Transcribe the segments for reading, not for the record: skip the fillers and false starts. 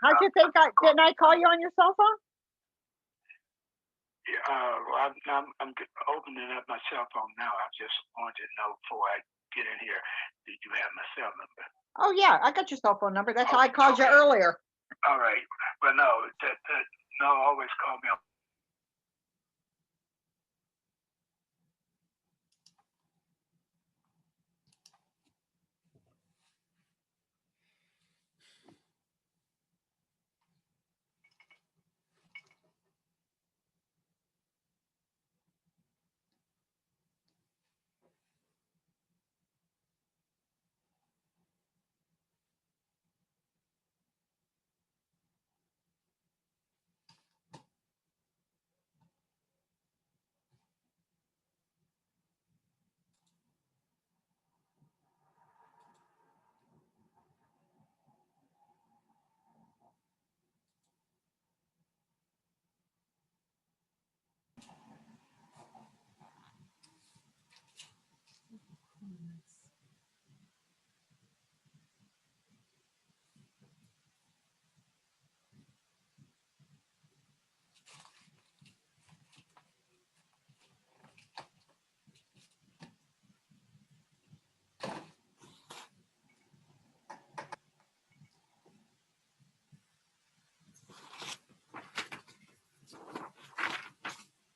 How'd you think didn't I call you on your cell phone? Well, I'm opening up my cell phone now. I just wanted to know before I get in here, did you have my cell number? Oh yeah, I got your cell phone number. That's how I called you earlier. All right, but no, no, always call me.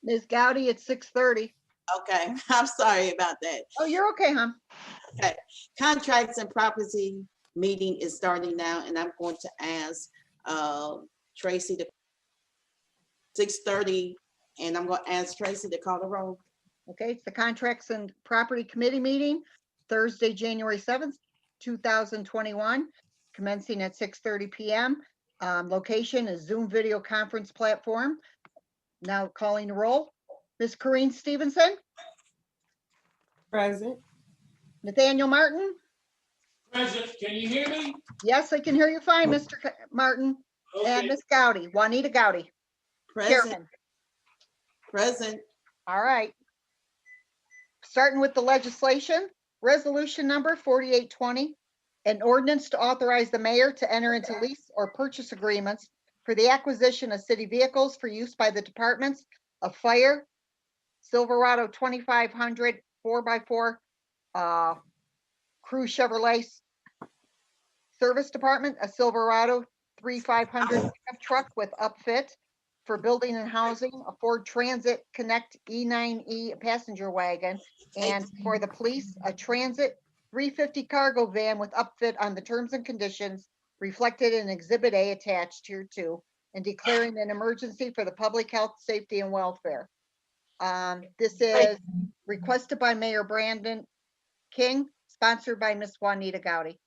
Ms. Gowdy, it's 6:30. Okay, I'm sorry about that. Oh, you're okay, hon. Okay, contracts and property meeting is starting now, and I'm going to ask Tracy to 6:30, and I'm going to ask Tracy to call the roll. Okay, it's the Contracts and Property Committee meeting, Thursday, January 7th, 2021, commencing at 6:30 p.m. Location is Zoom video conference platform. Now calling the roll. Ms. Corrine Stevenson, Present. Nathaniel Martin. Present, can you hear me? Yes, I can hear you fine, Mr. Martin. And Okay, Ms. Gowdy, Juanita Gowdy. Present, Chairman. present. All right. Starting with the legislation, resolution number 4820, an ordinance to authorize the mayor to enter into lease or purchase agreements for the acquisition of city vehicles for use by the departments of fire, Silverado 2500 4x4 Crew Chevrolet Service Department, a Silverado 3500 pickup truck with upfit for building and housing, a Ford Transit Connect E9E passenger wagon, and for the police, a Transit 350 cargo van with upfit on the terms and conditions reflected in Exhibit A attached here too, and declaring an emergency for the public health, safety, and welfare. This is requested by Mayor Brandon King, sponsored by Miss Juanita Gowdy.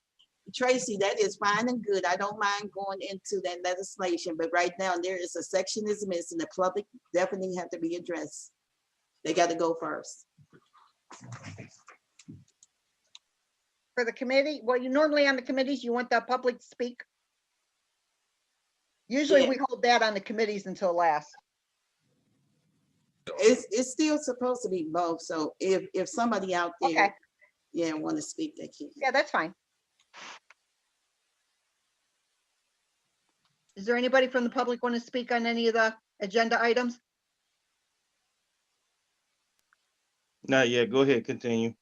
Tracy, that is fine and good. I don't mind going into that legislation, but right now there is a section is missing. The public definitely have to be addressed. They got to go first. For the committee, well, you normally on the committees, you want the public to speak. Usually Yeah. we hold that on the committees until last. It's still supposed to be both. So if somebody out there, Okay, yeah, want to speak, they can. yeah, that's fine. Is there anybody from the public want to speak on any of the agenda items? Not yet. Go ahead, continue.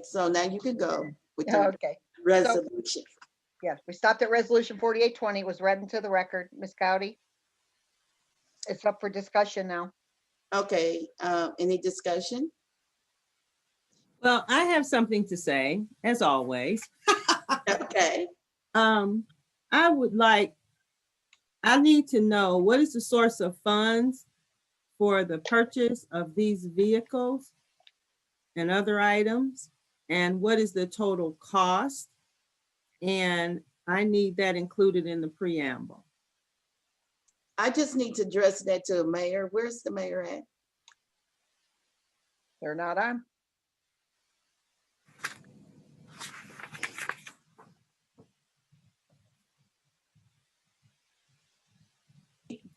So now you can go with the Okay, resolution. yes, we stopped at resolution 4820. It was read into the record. Ms. Gowdy. It's up for discussion now. Okay, any discussion? Well, I have something to say, as always. Okay, I need to know what is the source of funds for the purchase of these vehicles and other items, and what is the total cost? And I need that included in the preamble. I just need to address that to the mayor. Where's the mayor at? They're not on.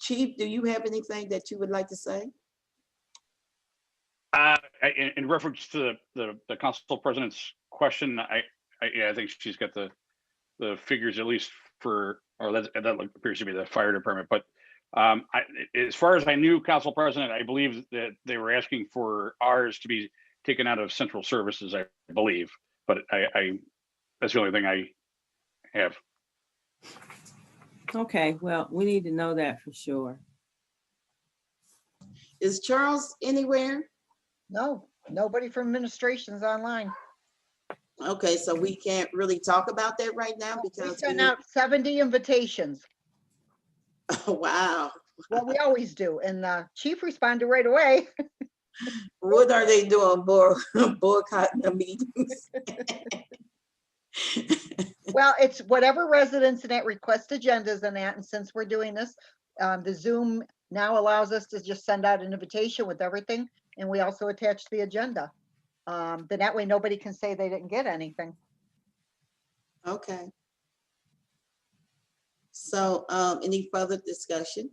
Chief, do you have anything that you would like to say? In reference to the council president's question, yeah, I think she's got the the figures, at least for, or that appears to be the fire department, but as far as I knew, Council President, I believe that they were asking for ours to be taken out of central services, I believe, but that's the only thing I have. Okay, well, we need to know that for sure. Is Charles anywhere? No, nobody from administration's online. Okay, so we can't really talk about that right now We because sent out 70 invitations. wow. Well, we always do. And the chief responded right away. What are they doing? Boycotting the meetings? Well, it's whatever residents that request agendas and that, and since we're doing this, the Zoom now allows us to just send out an invitation with everything, and we also attach the agenda. Then that way nobody can say they didn't get anything. Okay. So, any further discussion?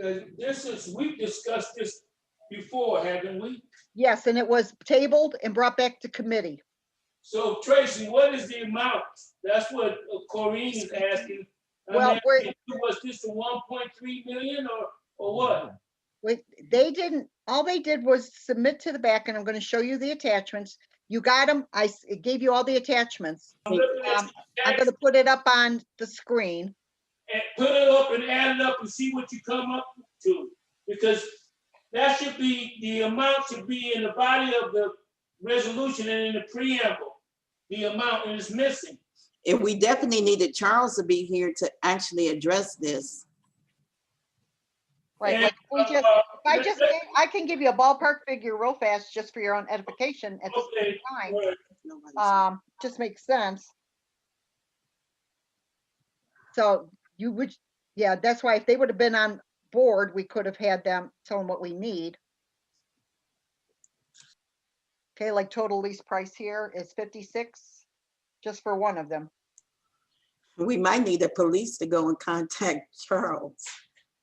We've discussed this before, haven't we? Yes, and it was tabled and brought back to committee. So Tracy, what is the amount? That's what Corinne is asking. Well, Was this the 1.3 million or what? They didn't, all they did was submit to the back, and I'm going to show you the attachments. You got them. It gave you all the attachments. I'm looking at I'm going to put it up on the screen. and put it up and add it up and see what you come up to. Because that should be, the amount should be in the body of the resolution and in the preamble. The amount is missing. And we definitely needed Charles to be here to actually address this. Right, like I can give you a ballpark figure real fast, just for your own edification at the same Okay, time. right. Nobody's- Just makes sense. So you would, yeah, that's why if they would have been on board, we could have had them tell them what we need. Okay, like total lease price here is 56, just for one of them. We might need the police to go and contact Charles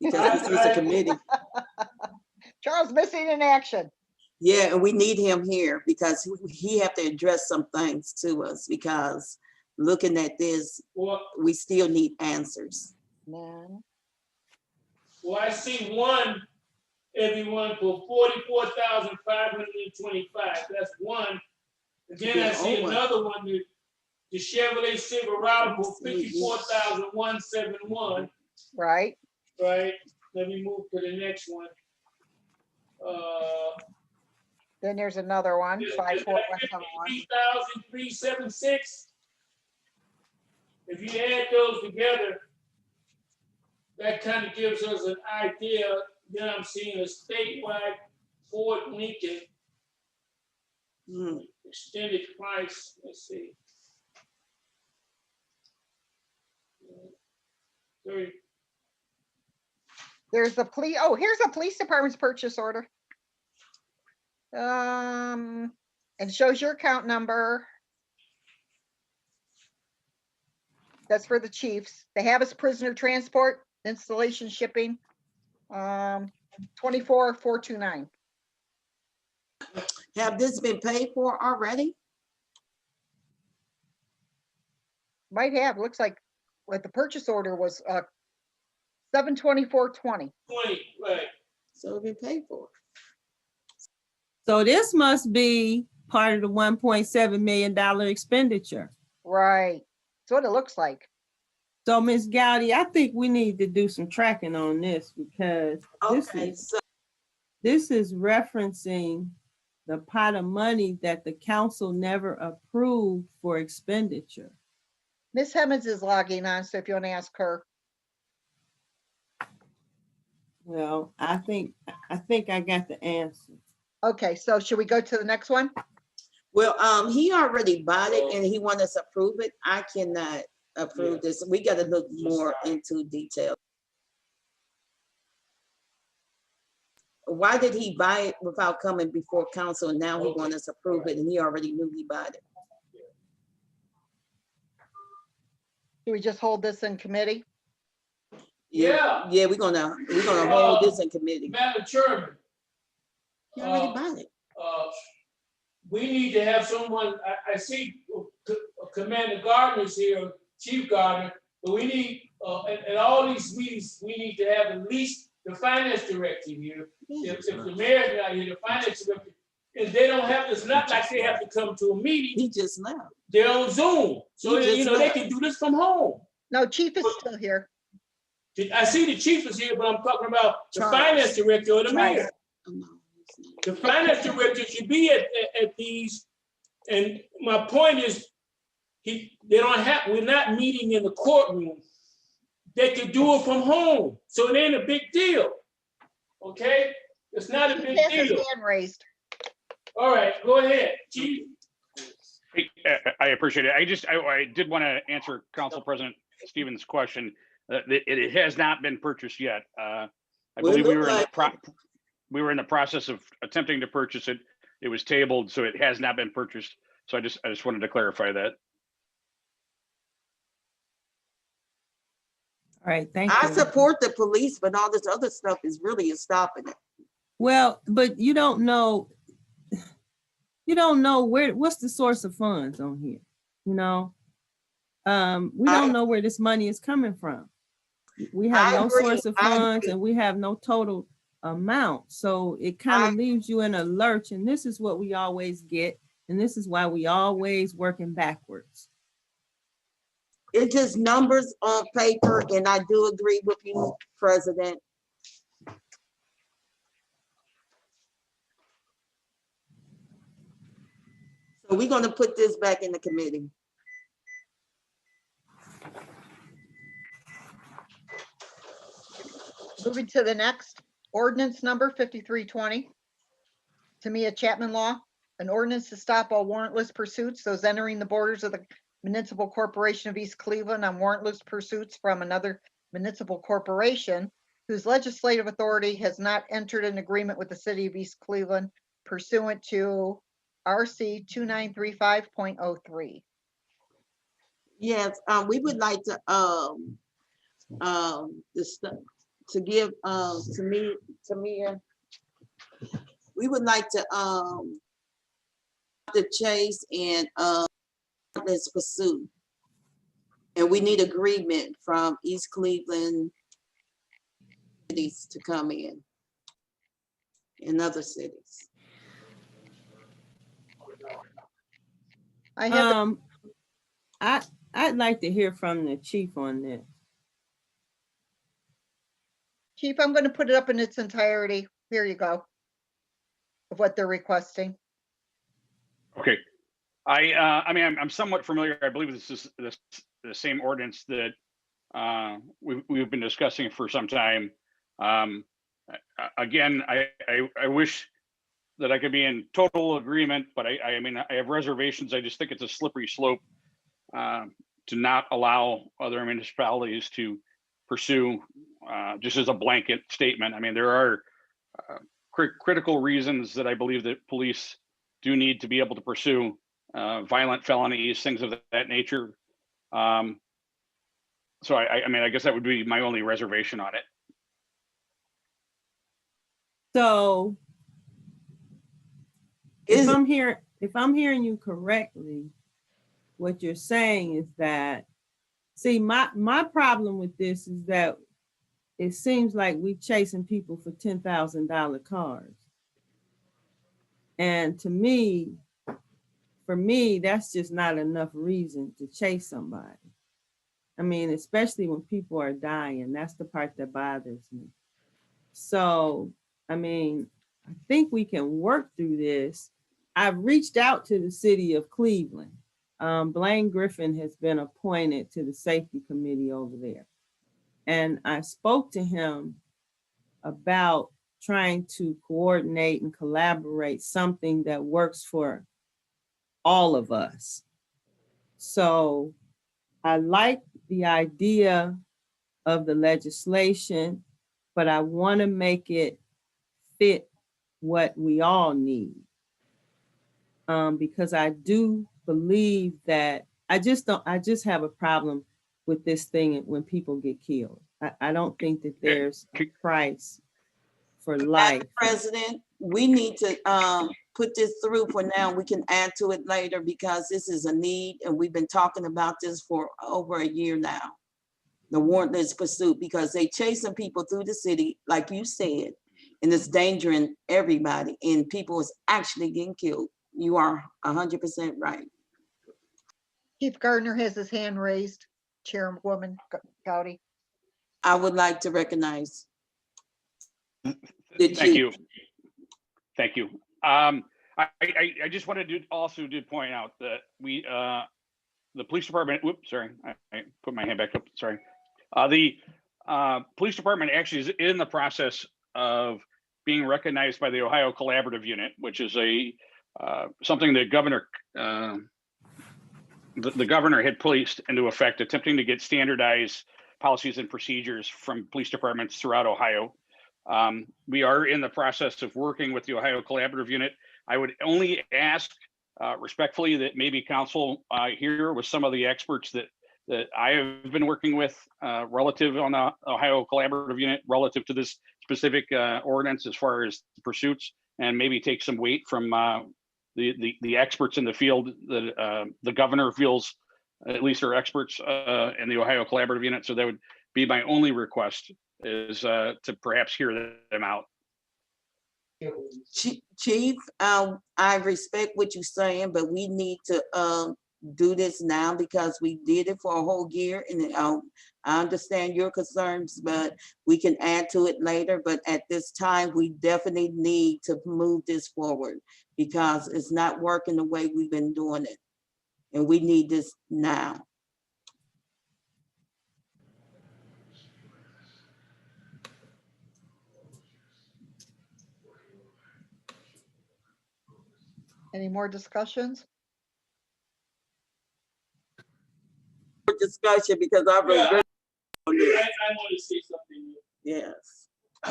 because this is a committee. Charles missing in action. Yeah, and we need him here because he have to address some things to us because looking at this, Well, we still need answers. Man, I see one, everyone, for 44,525. That's one. And then I see Yeah, another one, the Chevrolet Silverado for 54,171. right? Right, let me move to the next one. Then there's another one, 54171. 53,376. If you add those together, that kind of gives us an idea. Then I'm seeing a statewide Ford Lincoln Hmm. extended price. Let's see. 30. There's the police, oh, here's a police department's purchase order. And shows your account number. That's for the chiefs. They have us prisoner transport, installation shipping. 24,429. Have this been paid for already? Might have, looks like what the purchase order was 724.20. 20, right. So it's been paid for. So this must be part of the $1.7 million expenditure. Right. That's what it looks like. So Ms. Gowdy, I think we need to do some tracking on this because Okay, so this is referencing the pot of money that the council never approved for expenditure. Miss Hemmons is logging on, so if you want to ask her. Well, I think I got the answer. Okay, so should we go to the next one? well, he already bought it and he want us to approve it. I cannot approve this. We got to look more into detail. Why did he buy it without coming before council? And now he want us to approve it and he already knew he bought it. Do we just hold this in committee? Yeah. Yeah, we're gonna hold this in committee. Madam Chairman, He already bought it. we need to have someone, I see Commander Gardner's here. Chief Gardner, but we need, in all these meetings, we need to have at least the finance director here. If the mayor's not here, the finance director, and they don't have, it's not like they have to come to a meeting, He just left. they're on Zoom. So, He just you know, they left. can do this from home. No, chief is still here. I see the chief is here, but I'm talking about the Charles. finance director or the Charles. mayor. Oh, no, he's not. The finance director should be at these, and my point is, they don't have, we're not meeting in the courtroom. They could do it from home, so it ain't a big deal. Okay? It's not a Chief big has his deal. hand raised. All right, go ahead, chief. Hey, I appreciate it. I did want to answer Council President Stevens' question. It has not been purchased yet. I Well, it believe we looked were like- we were in the process of attempting to purchase it. It was tabled, so it has not been purchased. So I just wanted to clarify that. All right, thank I you. support the police, but all this other stuff is really stopping it. Well, but you don't know what's the source of funds on here, you know? We don't know where this money is coming from. We have I no agree, source of I funds agree. and we have no total amount. So it kind of leaves you in a lurch, and this is what we always get. And this is why we always working backwards. It's just numbers on paper, and I do agree with you, President. So we're gonna put this back in the committee. Moving to the next, ordinance number 5320. Tamia Chapman Law, an ordinance to stop all warrantless pursuits, those entering the borders of the municipal corporation of East Cleveland on warrantless pursuits from another municipal corporation whose legislative authority has not entered an agreement with the city of East Cleveland pursuant to RC 2935.03. Yes, we would like to, to give, Tamia, we would like to chase and, let's pursue. And we need agreement from East Cleveland cities to come in other cities. I have, I'd like to hear from the chief on this. Chief, I'm going to put it up in its entirety. Here you go. Of what they're requesting. Okay. I mean, I'm somewhat familiar. I believe this is the same ordinance that we've been discussing for some time. Again, I wish that I could be in total agreement, but I mean, I have reservations. I just think it's a slippery slope to not allow other municipalities to pursue just as a blanket statement. I mean, there are critical reasons that I believe that police do need to be able to pursue violent felonies, things of that nature. So I mean, I guess that would be my only reservation on it. So Is, if I'm hearing you correctly, what you're saying is that, see, my problem with this is that it seems like we chasing people for $10,000 cars. And to me, for me, that's just not enough reason to chase somebody. I mean, especially when people are dying, that's the part that bothers me. So, I mean, I think we can work through this. I've reached out to the city of Cleveland. Blaine Griffin has been appointed to the safety committee over there. And I spoke to him about trying to coordinate and collaborate something that works for all of us. So I like the idea of the legislation, but I want to make it fit what we all need. Because I do believe that I just have a problem with this thing when people get killed. I don't think that there's a price for life. President, we need to put this through for now. We can add to it later because this is a need and we've been talking about this for over a year now. The warrantless pursuit, because they chasing people through the city, like you said, and it's endangering everybody and people is actually getting killed. You are 100% right. Chief Gardner has his hand raised. Chairwoman Gowdy. I would like to recognize. the Thank chief. you. Thank you. I just wanted to also point out that we, the police department, whoops, sorry, I put my hand back up, sorry. The police department actually is in the process of being recognized by the Ohio Collaborative Unit, which is a something that the governor had placed into effect, attempting to get standardized policies and procedures from police departments throughout Ohio. We are in the process of working with the Ohio Collaborative Unit. I would only ask respectfully that maybe council here with some of the experts that I have been working with relative on the Ohio Collaborative Unit relative to this specific ordinance as far as pursuits, and maybe take some weight from the experts in the field that the governor feels at least are experts in the Ohio Collaborative Unit. So that would be my only request, is to perhaps hear them out. Chief, I respect what you're saying, but we need to do this now because we did it for a whole year, and I understand your concerns, but we can add to it later. But at this time, we definitely need to move this forward because it's not working the way we've been doing it, and we need this now. Any more discussions? Discussion because I Yeah. read. I want to say something. Yes,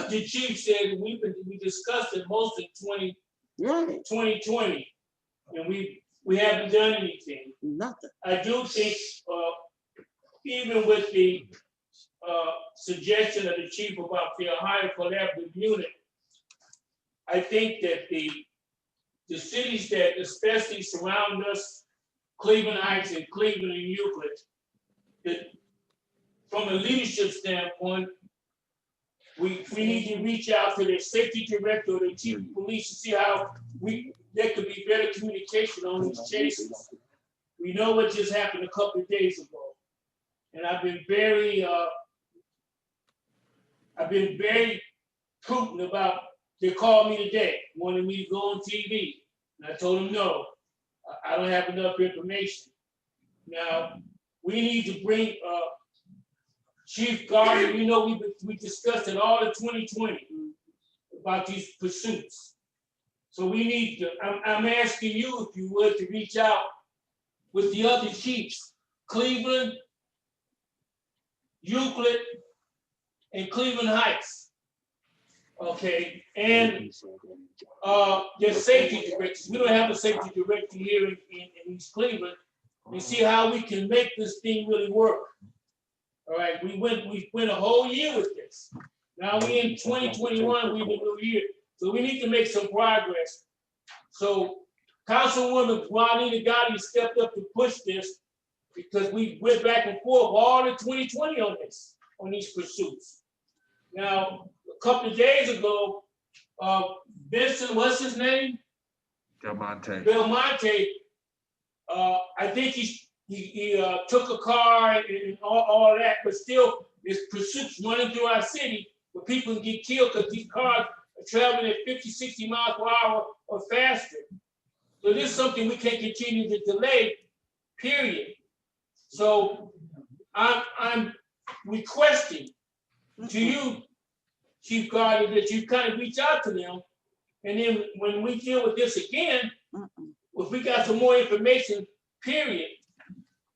The chief said we discussed it most of right, 2020, and we haven't done anything. nothing. I do think, even with the suggestion of the chief about the Ohio Collaborative Unit, I think that the cities that especially surround us, Cleveland Heights and Cleveland and Euclid, that from a leadership standpoint, we need to reach out to their safety director or the chief of police to see how there could be better communication on these chases. We know what just happened a couple of days ago. And I've been very prudent about, they called me today, wanted me to go on TV. And I told them, no, I don't have enough information. Now, we need to bring Chief Gardner, you know, we discussed it all of 2020 about these pursuits. So we need to, I'm asking you, if you would, to reach out with the other chiefs, Cleveland, Euclid, and Cleveland Heights. Okay, and their safety directors. We don't have a safety director here in East Cleveland, and see how we can make this thing really work. All right, we went a whole year with this. Now we in 2021, we've been a year. So we need to make some progress. So Councilwoman Juanita Gotti stepped up to push this because we went back and forth all of 2020 on this, on these pursuits. Now, a couple of days ago, Vincent, what's his name? Belmonte. I think he took a car and all that, but still there's pursuits running through our city where people can get killed because these cars are traveling at 50, 60 miles per hour or faster. So this is something we can't continue to delay, period. So I'm requesting to you, Chief Gardner, that you kind of reach out to them. And then when we deal with this again, if we got some more information, period.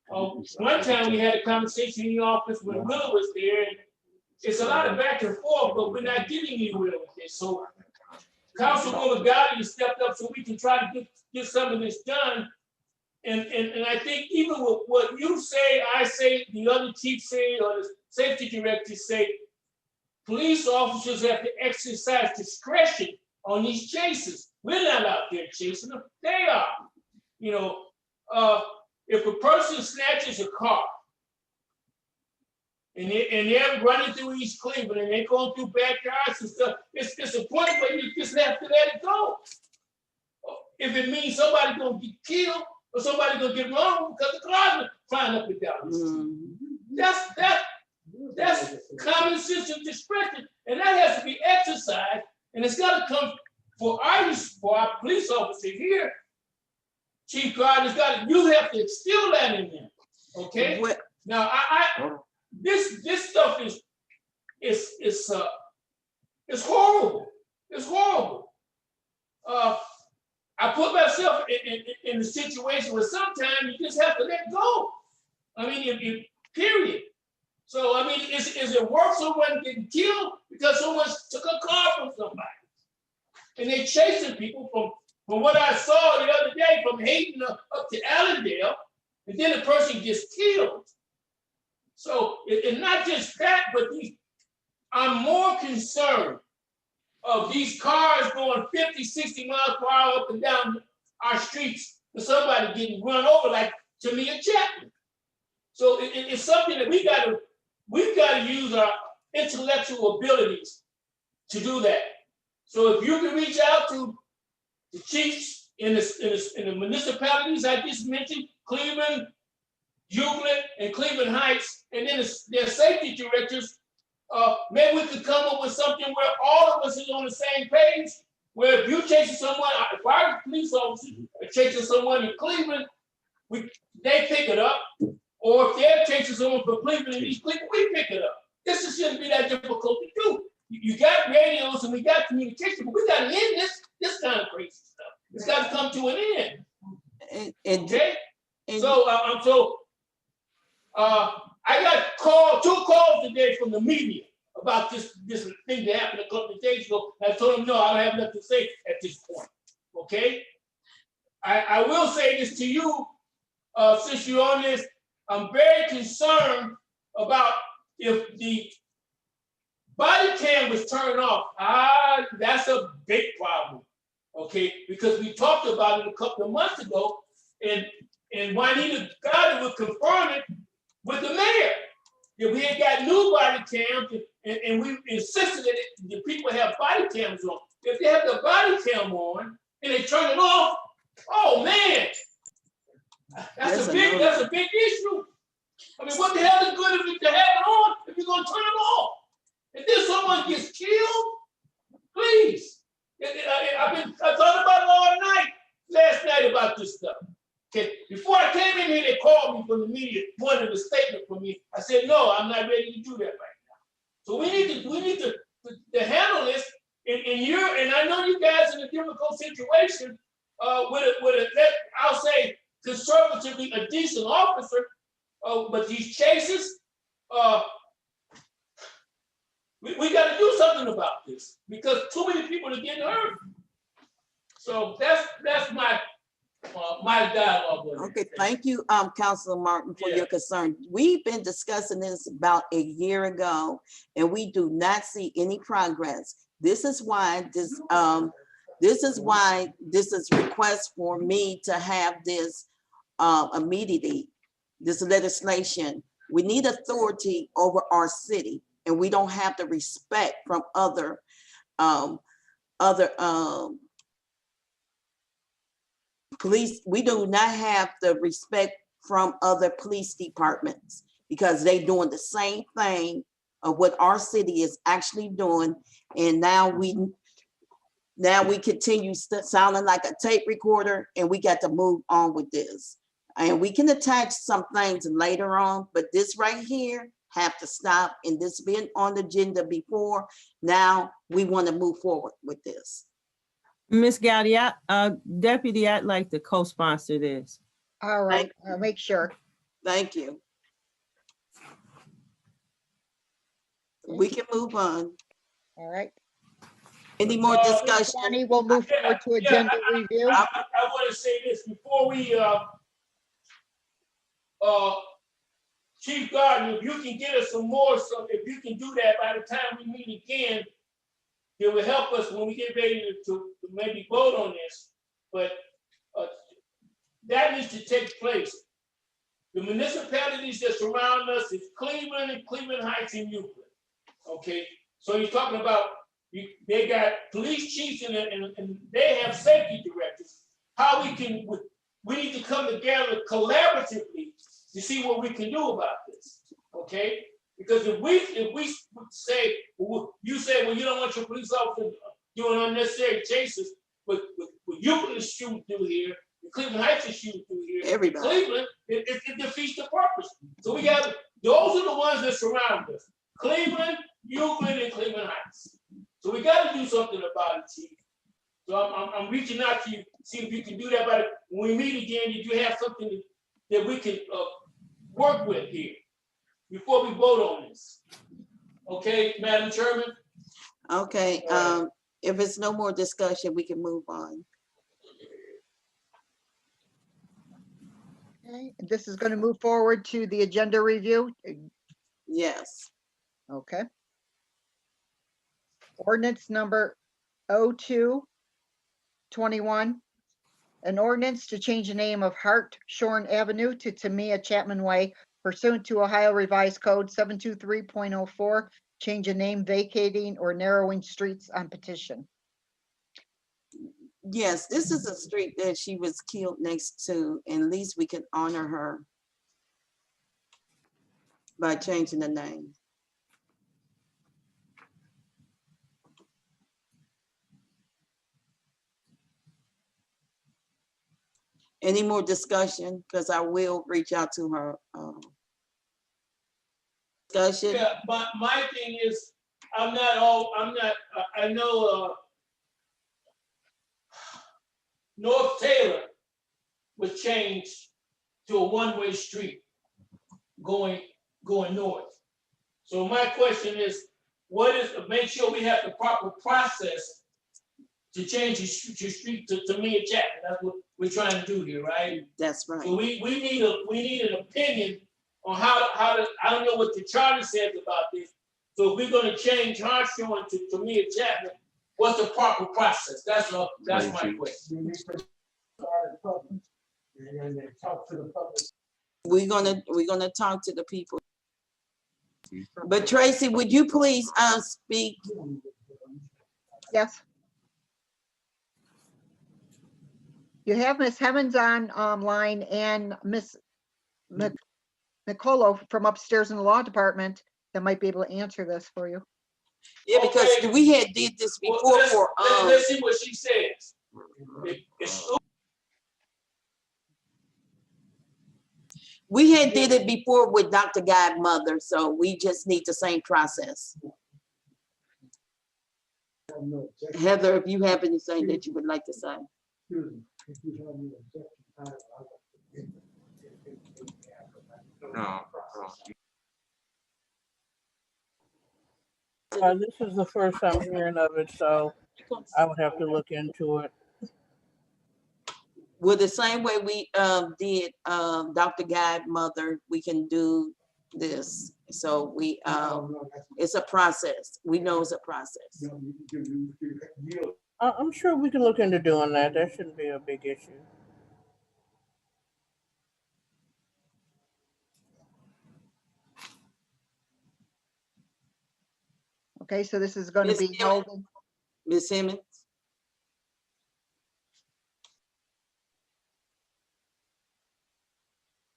One time we had a conversation in the office when Willa was there, and it's a lot of back and forth, but we're not getting anywhere with this. So Councilwoman Gotti stepped up so we can try to get some of this done. And I think even with what you say, I say, the other chiefs say, or the safety directors say, police officers have to exercise discretion on these chases. We're not out there chasing them, they are. You know, if a person snatches a car and they're running through East Cleveland and they're going through backyards and stuff, it's a point where you just have to let it go. If it means somebody's gonna get killed or somebody's gonna get wrong because the cars are flying up and down the street. That's common sense and discretion, and that has to be exercised, and it's got to come for our police officers here. Chief Gardner's you have to instill that in them, okay? What- Now, this stuff is horrible. It's horrible. I put myself in a situation where sometimes you just have to let go. I mean, period. So, I mean, is it worth someone getting killed because someone took a car from somebody? And they're chasing people from what I saw the other day from Hayden up to Allendale, and then the person gets killed. So it's not just that, but I'm more concerned of these cars going 50, 60 miles per hour up and down our streets than somebody getting run over like Tamia Chapman. So it's something that we've got to use our intellectual abilities to do that. So if you can reach out to the chiefs in the municipalities I just mentioned, Cleveland, Euclid, and Cleveland Heights, and then their safety directors, maybe we could come up with something where all of us is on the same page, where if you're chasing someone, if our police officers are chasing someone in Cleveland, they pick it up. Or if they're chasing someone from Cleveland and East Cleveland, we pick it up. This shouldn't be that difficult to do. You got radios and we got communication, but we got to end this kind of crazy stuff. It's got to come to an end. Okay? I got 2 calls today from the media about this thing that happened a couple of days ago. I told them, no, I don't have nothing to say at this point. Okay? I will say this to you, since you're on this, I'm very concerned about if the body cam was turned off. That's a big problem, okay? Because we talked about it a couple of months ago, and Juanita Goddard would confirm it with the mayor. If we had got new body cams and we insisted that the people have body cams on. If they have the body cam on and they turn it off, oh man, that's a big issue. I mean, what the hell is good if you have it on if you're gonna turn it off? And then someone gets killed, please. I thought about it all night, last night about this stuff. Okay, before I came in here, they called me from the media, wanted a statement from me. I said, no, I'm not ready to do that right now. So we need to handle this. And I know you guys in a difficult situation with I'll say conservatively a decent officer, but these chases, we got to do something about this because too many people are getting hurt. So that's my dialogue with it. Okay, thank you, Councilor Martin, for your concern. We've been discussing this about a year ago, and we do not see any progress. This is why this is request for me to have this immediately, this legislation. We need authority over our city, and we don't have the respect from other police. We do not have the respect from other police departments because they doing the same thing of what our city is actually doing. And now we continue sounding like a tape recorder, and we got to move on with this. And we can attach some things later on, but this right here have to stop. And this been on the agenda before. Now we want to move forward with this. Ms. Gowdy, Deputy, I'd like to co-sponsor this. All right, I'll make sure. Thank you. We can move on. All right. Any more discussion? Bonnie, we'll move forward to agenda review. I want to say this before we, Chief Gardner, if you can get us some more, so if you can do that by the time we meet again, that will help us when we get ready to maybe vote on this. But that needs to take place. The municipalities that surround us is Cleveland and Cleveland Heights and Euclid. Okay, so you're talking about, they got police chiefs and they have safety directors. How we need to come together collaboratively to see what we can do about this, okay? Because if we say, you say, well, you don't want your police officers doing unnecessary chases, but Euclid is shooting through here, Cleveland Heights is shooting through here. Everybody. Cleveland, it defeats the purpose. So we got, those are the ones that surround us. Cleveland, Euclid, and Cleveland Heights. So we got to do something about it, Chief. So I'm reaching out to you, see if you can do that. But when we meet again, did you have something that we can work with here before we vote on this? Okay, Madam Chairman? Okay, if it's no more discussion, we can move on. Okay, this is going to move forward to the agenda review. Yes. Okay. Ordinance number 0221. An ordinance to change the name of Hartshorn Avenue to Tamia Chapman Way pursuant to Ohio Revised Code 723.04. Change of name, vacating or narrowing streets on petition. Yes, this is a street that she was killed next to, and at least we can honor her by changing the name. Any more discussion? Because I will reach out to her. Discussion? Yeah, my thing is, I know North Taylor was changed to a one-way street going north. So my question is, make sure we have the proper process to change your street to Tamia Chapman. That's what we're trying to do here, right? That's right. So we need an opinion on how to, I don't know what the charter says about this. So if we're gonna change Hartshorn to Tamia Chapman, what's the proper process? That's my question. We're gonna talk to the people. But Tracy, would you please speak? Yes. You have Ms. Hemmons on line and Ms. Nicolo from upstairs in the law department that might be able to answer this for you. Yeah, because Okay. we had did this before Well, for let's see what she says. we had did it before with Dr. Godmother, so we just need the same process. Heather, if you have anything that you would like to say. No. This is the first I'm hearing of it, so I would have to look into it. Well, the same way we did Dr. Godmother, we can do this. So we it's a process. We know it's a process. I'm sure we can look into doing that. That shouldn't be a big issue. Okay, so this is going to Ms. be held. Ms. Simmons?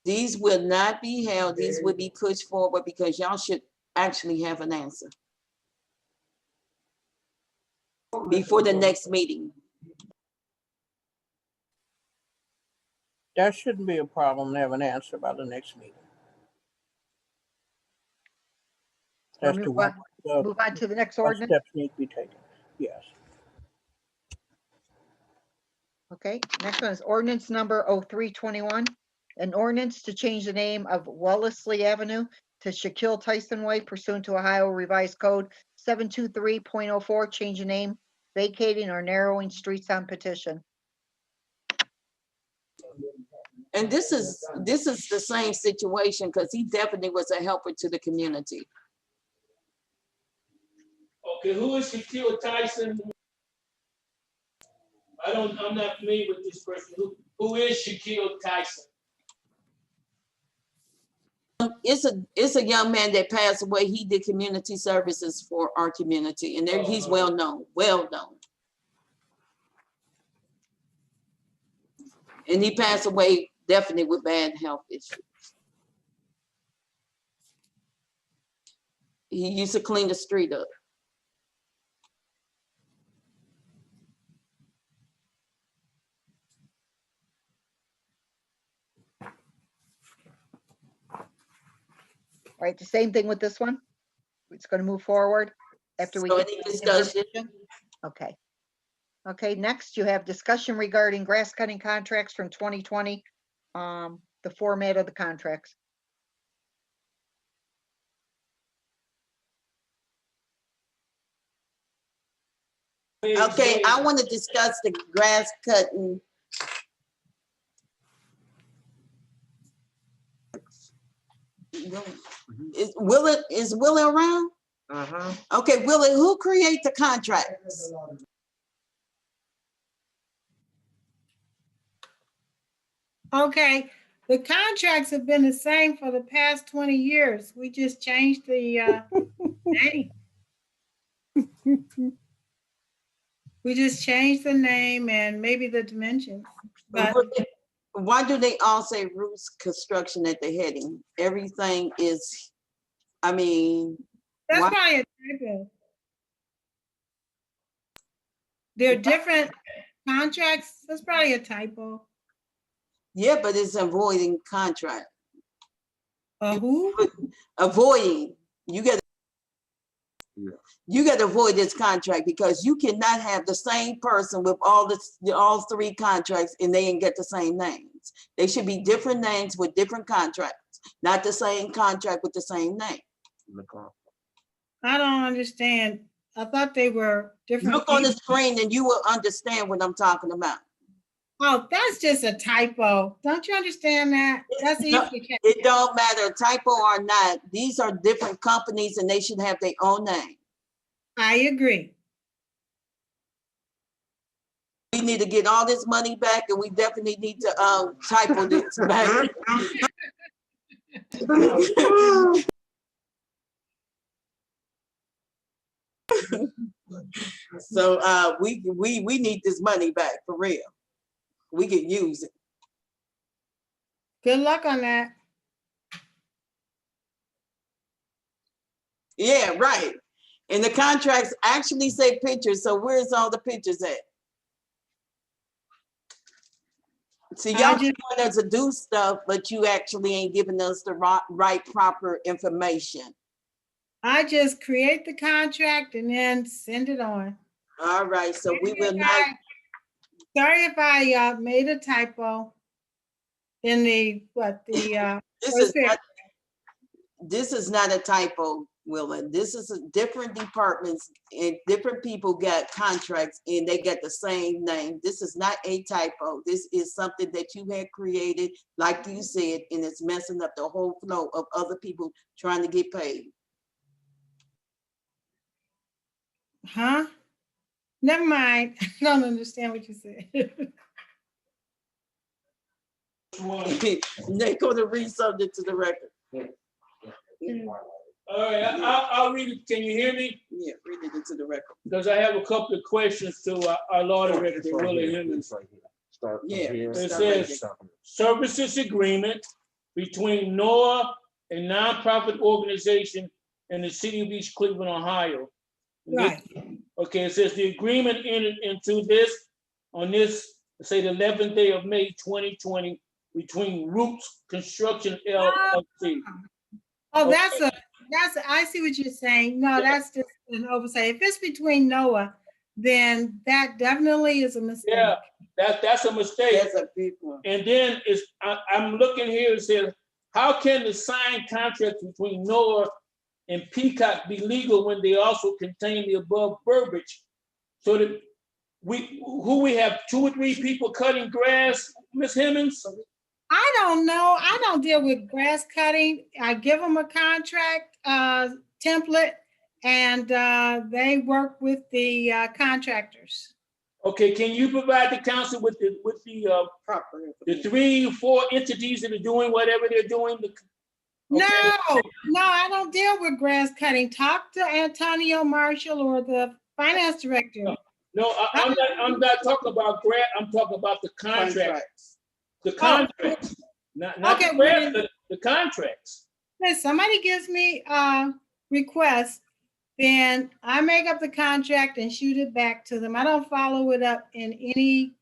These will not be held. These will be pushed forward because y'all should actually have an answer before the next meeting. That shouldn't be a problem to have an answer by the next meeting. As to what Move on to the next what ordinance. steps need to be taken. Yes. Okay, next one is ordinance number 0321. An ordinance to change the name of Wellesley Avenue to Shaquille Tyson Way pursuant to Ohio Revised Code 723.04. Change the name, vacating or narrowing streets on petition. And this is the same situation because he definitely was a helper to the community. Okay, who is Shaquille Tyson? I'm not familiar with this person. Who is Shaquille Tyson? It's a young man that passed away. He did community services for our community, and he's well known. And he passed away definitely with bad health issues. He used to clean the street up. All right, the same thing with this one? It's gonna move forward after we. So get any the discussion? information? Okay. Okay, next you have discussion regarding grass cutting contracts from 2020. The format of the contracts. Okay, I want to discuss the grass cutting. Is Willie around? Okay, Willie, who create the contracts? Okay, the contracts have been the same for the past 20 years. We just changed the name. We just changed the name and maybe the dimensions. But Why do they all say Roots Construction at the heading? Everything is, I mean, that's why- probably a typo. They're different contracts. That's probably a typo. yeah, but it's avoiding contract. Who? Avoiding, you got to avoid this contract because you cannot have the same person with all three contracts and they ain't get the same names. They should be different names with different contracts, not the same contract with the same name. I don't understand. I thought they were different. Look on the people. screen and you will understand what I'm talking about. Oh, that's just a typo. Don't you understand that? That's easy No, to catch. it don't matter, typo or not, these are different companies and they should have their own name. I agree. We need to get all this money back and we definitely need to typo this back. So we need this money back for real. We can use it. Good luck on that. Yeah, right. And the contracts actually say pictures, so where's all the pictures at? See, y'all just want us to do stuff, but you actually ain't giving us the right proper information. I just create the contract and then send it on. All right, so we will not. Sorry if I made a typo in the, This is not a typo, Willa. This is different departments and different people got contracts and they get the same name. This is not a typo. This is something that you had created, like you said, and it's messing up the whole flow of other people trying to get paid. Huh? Never mind. I don't understand what you said. They're going to read something to the record. All right, I'll read it. Can you hear me? Yeah, read it into the record. Because I have a couple of questions to our law director, Willie Hemmings. Yeah. It says, services agreement between NOAA, a nonprofit organization, and the city of East Cleveland, Ohio. Right. Okay, it says the agreement entered into on this, say the 11th day of May, 2020, between Roots Construction LLC. Oh, I see what you're saying. No, that's just an oversight. If it's between NOAA, then that definitely is a mistake. Yeah, that's a mistake. That's a big one. And then I'm looking here, it says, how can the signed contract between NOAA and Peacock be legal when they also contain the above verbiage? So that we have 2 or 3 people cutting grass, Ms. Hemmings? I don't know. I don't deal with grass cutting. I give them a contract template and they work with the contractors. Okay, can you provide the council with the the 3 or 4 entities that are doing whatever they're doing? No, I don't deal with grass cutting. Talk to Antonio Marshall or the finance director. No, I'm not talking about grant, I'm talking about the contracts. The contracts, not Okay, the grant, the contracts. If somebody gives me a request, then I make up the contract and shoot it back to them. I don't follow it up in any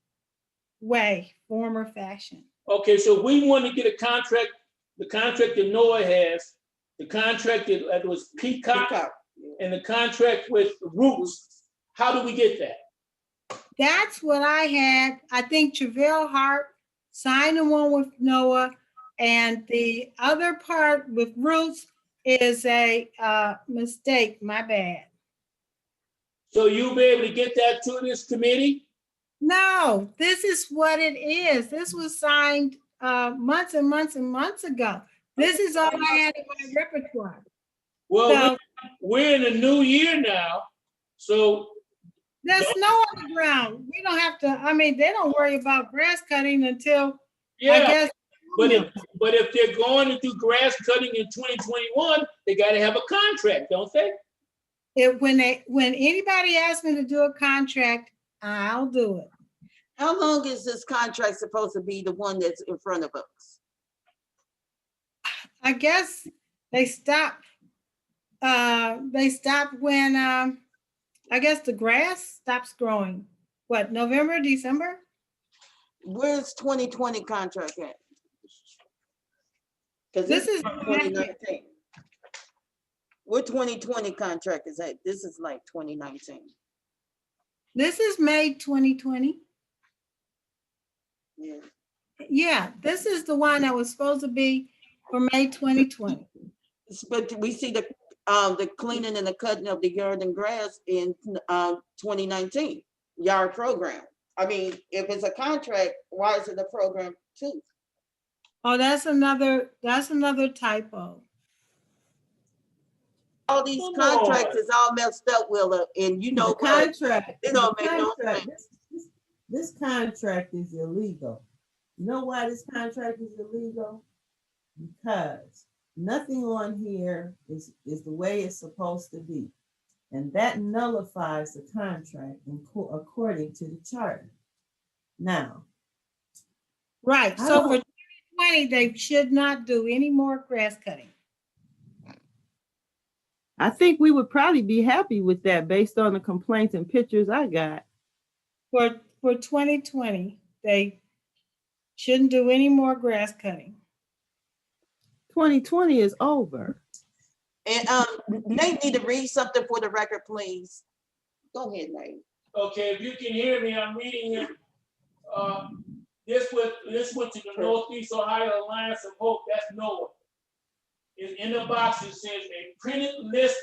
way, form, or fashion. Okay, so we want to get a contract, the contract that Noah has, the contract that was Peacock, and the contract with Roots. How do we get that? That's what I had. I think Travell Hart signed the one with Noah, and the other part with Roots is a mistake, my bad. So you'll be able to get that to this committee? No, this is what it is. This was signed months and months and months ago. This is all I had in my repertoire. Well, So- we're in a new year now, so There's snow on the ground. We don't have to, I mean, they don't worry about grass cutting until, I yeah. guess. But if they're going to do grass cutting in 2021, they got to have a contract, don't they? When anybody asks me to do a contract, I'll do it. How long is this contract supposed to be, the one that's in front of us? I guess they stop when, I guess the grass stops growing. What, November, December? Where's 2020 contract at? Because This is 2019. What 2020 contract is that? This is like 2019. This is May 2020. Yeah. Yeah, this is the one that was supposed to be for May 2020. But we see the cleaning and the cutting of the yard and grass in 2019 yard program. I mean, if it's a contract, why is it a program too? Oh, that's another typo. All these Come contracts on. is all messed up, Willa, and you know The what? contract. It don't the make no contract, sense. This contract is illegal. You know why this contract is illegal? Because nothing on here is the way it's supposed to be. And that nullifies the contract according to the charter. Now, Right, I so for don't- 2020, they should not do any more grass cutting. I think we would probably be happy with that based on the complaints and pictures I got. For 2020, they shouldn't do any more grass cutting. 2020 is over. And Nate need to read something for the record, please. Go ahead, Nate. Okay, if you can hear me, I'm reading it. This went to the Northeast Ohio Alliance of Hope, that's NOAA. In the box, it says a printed list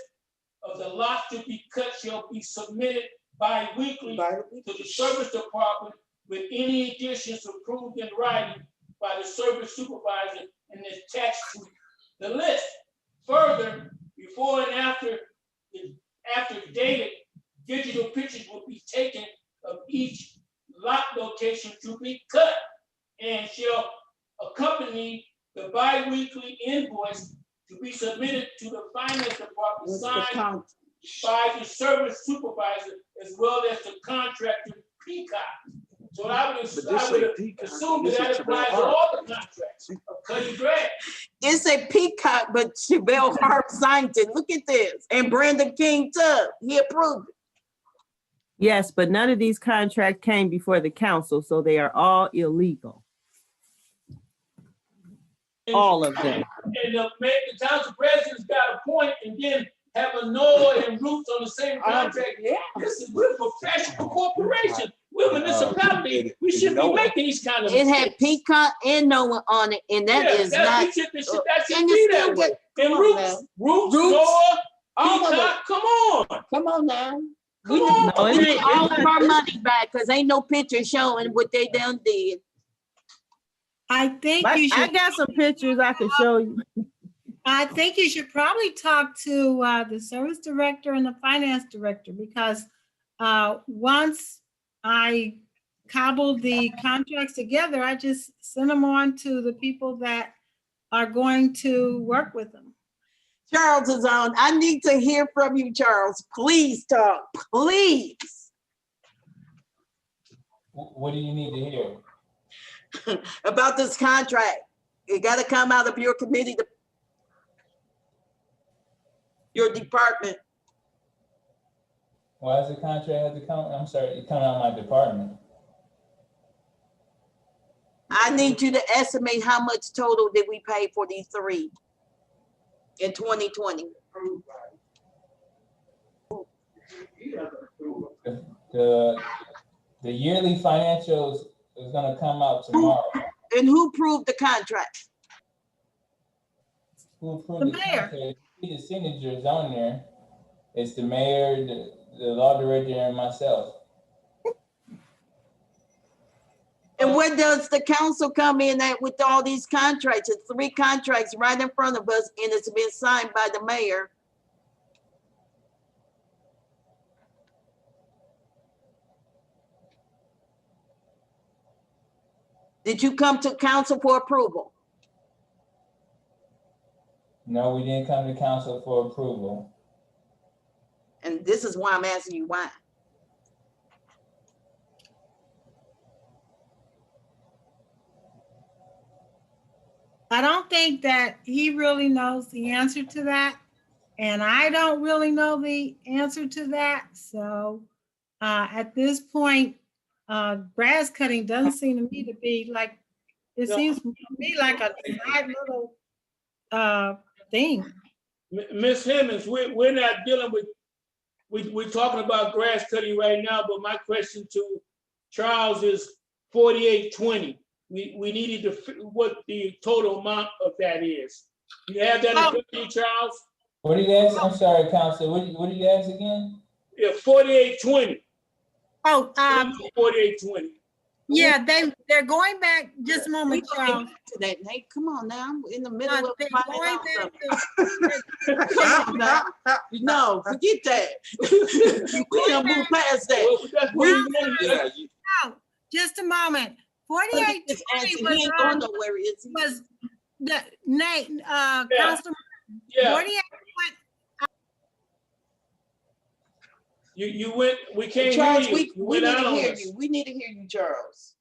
of the lots to be cut shall be submitted bi-weekly to the service department with any additions approved in writing by the service supervisor and attached to the list. Further, before and after dated, digital pictures will be taken of each lot location to be cut and shall accompany the bi-weekly invoice to be submitted to the finance department, signed by the service supervisor as well as the contractor Peacock. So I would assume that applies to all the contracts of cutting grass. It's a Peacock, but Chevelle Hart signed it. Look at this. And Brandon King Tubb, he approved it. Yes, but none of these contracts came before the council, so they are all illegal. All of them. And the council president's got a point, and then having Noah and Roots on the same contract. This is, we're a professional corporation. We're a municipality. We shouldn't be making these kind of It mistakes. had Peacock and Noah on it, and that is not. That should and be you that still way. get- And come on now. Roots, Roots, Noah, all of Peacock, come on. Come on now. Come on. No, We it- need all of our money back because ain't no picture showing what they done did. I think I you should. got some pictures I can show you. I think you should probably talk to the service director and the finance director, because once I cobbled the contracts together, I just sent them on to the people that are going to work with them. Charles is on. I need to hear from you, Charles. Please talk, please. What do you need to hear? About this contract. It gotta come out of your committee, your department. Why does the contract have to come? I'm sorry, it coming out of my department. I need you to estimate how much total did we pay for these three in 2020? The yearly financials is gonna come out tomorrow. And who proved the contract? Who approved The the mayor. contract? See the signatures on there. It's the mayor, the law director, and myself. And where does the council come in at with all these contracts? It's 3 contracts right in front of us, and it's been signed by the mayor. Did you come to council for approval? No, we didn't come to council for approval. And this is why I'm asking you why. I don't think that he really knows the answer to that. And I don't really know the answer to that. So at this point, grass cutting doesn't seem to me to be like, it seems to me like a side little thing. Ms. Hemmings, we're not dealing with, we're talking about grass cutting right now, but my question to Charles is 4820. We needed to, what the total amount of that is. You have that in front of you, Charles? What did you ask? I'm sorry, Counselor. What did you ask again? Yeah, 4820. Oh, 4820. yeah, they're going back, just a moment, Charles. To that, hey, come on now, I'm in the middle of They're finding going out back something. Come on now. No, forget that. We done move past that. Well, that's what we wanted. to, just a moment. 4820 He ain't going nowhere, is he? was the name, Councilman. Yeah. 48. You went, we can't Charles, hear you. You we went need out to on hear us. you. We need to hear you, Charles.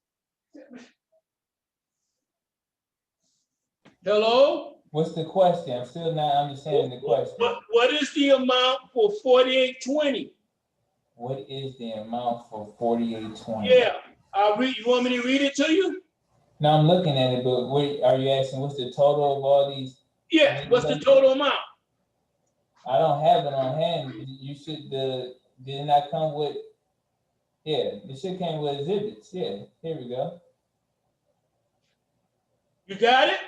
Hello? What's the question? I'm still not understanding the question. What is the amount for 4820? What is the amount for 4820? Yeah, I'll read, you want me to read it to you? No, I'm looking at it, but what are you asking? What's the total of all these? Yeah, what's the total amount? I don't have it on hand. You should, did it not come with, yeah, it should came with exhibits. Yeah, here we go. You got it?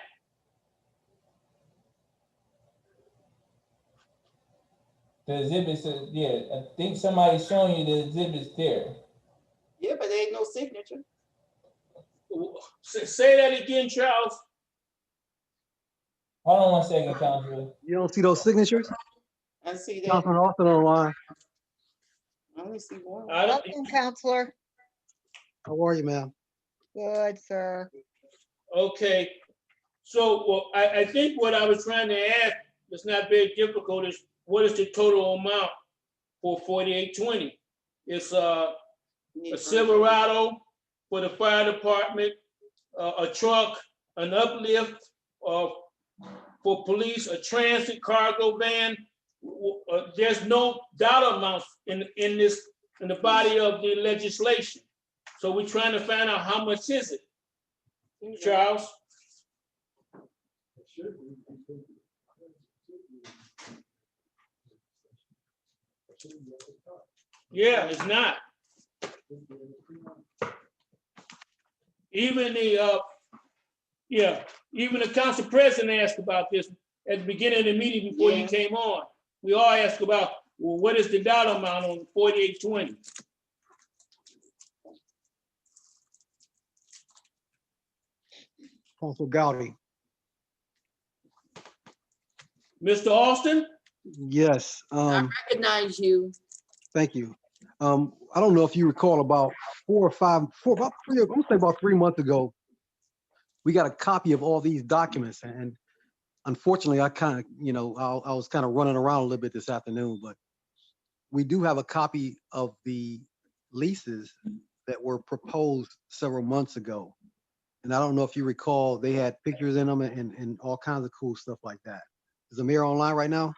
The exhibits, yeah, I think somebody's showing you the exhibits there. Yeah, but there ain't no signature. Say that again, Charles. Hold on one second, Counselor. You don't see those signatures? I see that. Councilman Austin online. I only see one. I don't, Welcome, Counselor. How are you, ma'am? Good, sir. okay. So, well, I think what I was trying to ask, it's not very difficult, is what is the total amount for 4820? It's a Silverado for the fire department, a truck, an uplift for police, a transit cargo van. There's no dollar amounts in the body of the legislation. So we're trying to find out how much is it, Charles? Yeah, it's not. Even even the council president asked about this at the beginning of the meeting before you came on. We all asked about, well, what is the dollar amount on 4820? Council Gowdy. Mr. Austin? Yes, I recognize you. thank you. I don't know if you recall about about 3 months ago, we got a copy of all these documents, and unfortunately, I kind of, I was kind of running around a little bit this afternoon, but we do have a copy of the leases that were proposed several months ago. And I don't know if you recall, they had pictures in them and all kinds of cool stuff like that. Is the mayor online right now?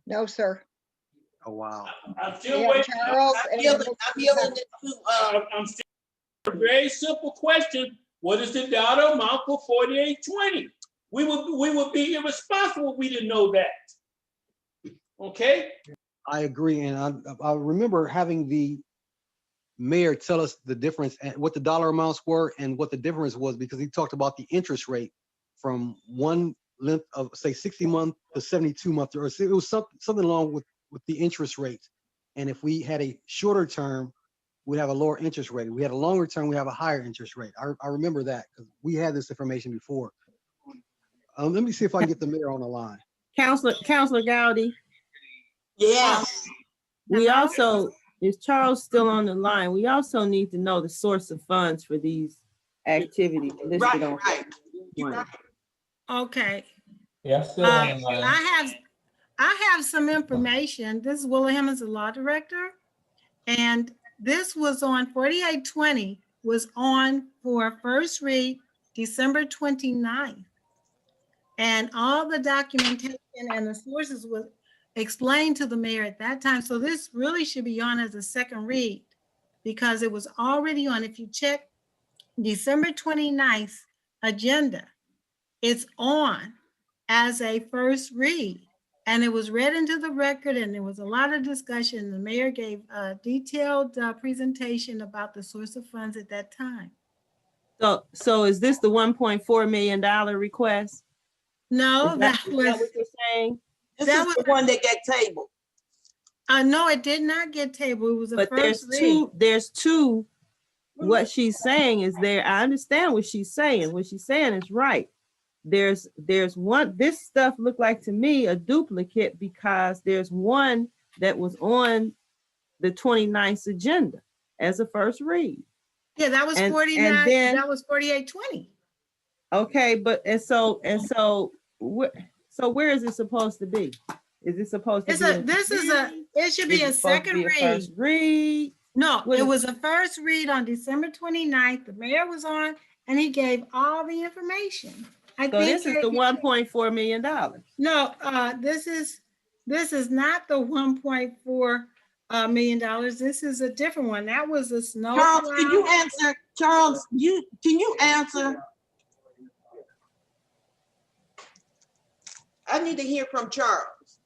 No, sir. Oh, wow. I'm still Yeah, waiting. Charles, I'm yielding it to, I'm still, a very simple question. What is the dollar amount for 4820? We would be irresponsible if we didn't know that. Okay? I agree. And I remember having the mayor tell us the difference and what the dollar amounts were and what the difference was, because he talked about the interest rate from one length of, say, 60 month to 72 month, or it was something along with the interest rate. And if we had a shorter term, we'd have a lower interest rate. If we had a longer term, we have a higher interest rate. I remember that because we had this information before. Let me see if I can get the mayor on the line. Counselor Gowdy, yes. we also, is Charles still on the line? We also need to know the source of funds for these activities listed Right, on. right. Okay. Yeah, I'm still on the line. I have some information. This is Willa Hemmons, the law director. And this was on 4820, was on for first read December 29th. And all the documentation and the sources was explained to the mayor at that time. So this really should be on as a second read because it was already on. If you check December 29th agenda, it's on as a first read. And it was read into the record and there was a lot of discussion. The mayor gave a detailed presentation about the source of funds at that time. So is this the $1.4 million request? No, Is that is was, what you're saying? This that is was- the one that got tabled. no, it did not get tabled. It was a But first read. there's two. What she's saying is there. I understand what she's saying. What she's saying is right. There's one, this stuff looked like to me a duplicate because there's one that was on the 29th agenda as a first read. Yeah, that was And 49, then- that was 4820. Okay, but so where is it supposed to be? Is it supposed to be? It should be a second read. First read. No, What it is- was a first read on December 29th. The mayor was on and he gave all the information. I So think this is the $1.4 million. No, this is not the $1.4 million. This is a different one. That was a snow. Charles, can you answer? Charles, can you answer? I need to hear from Charles.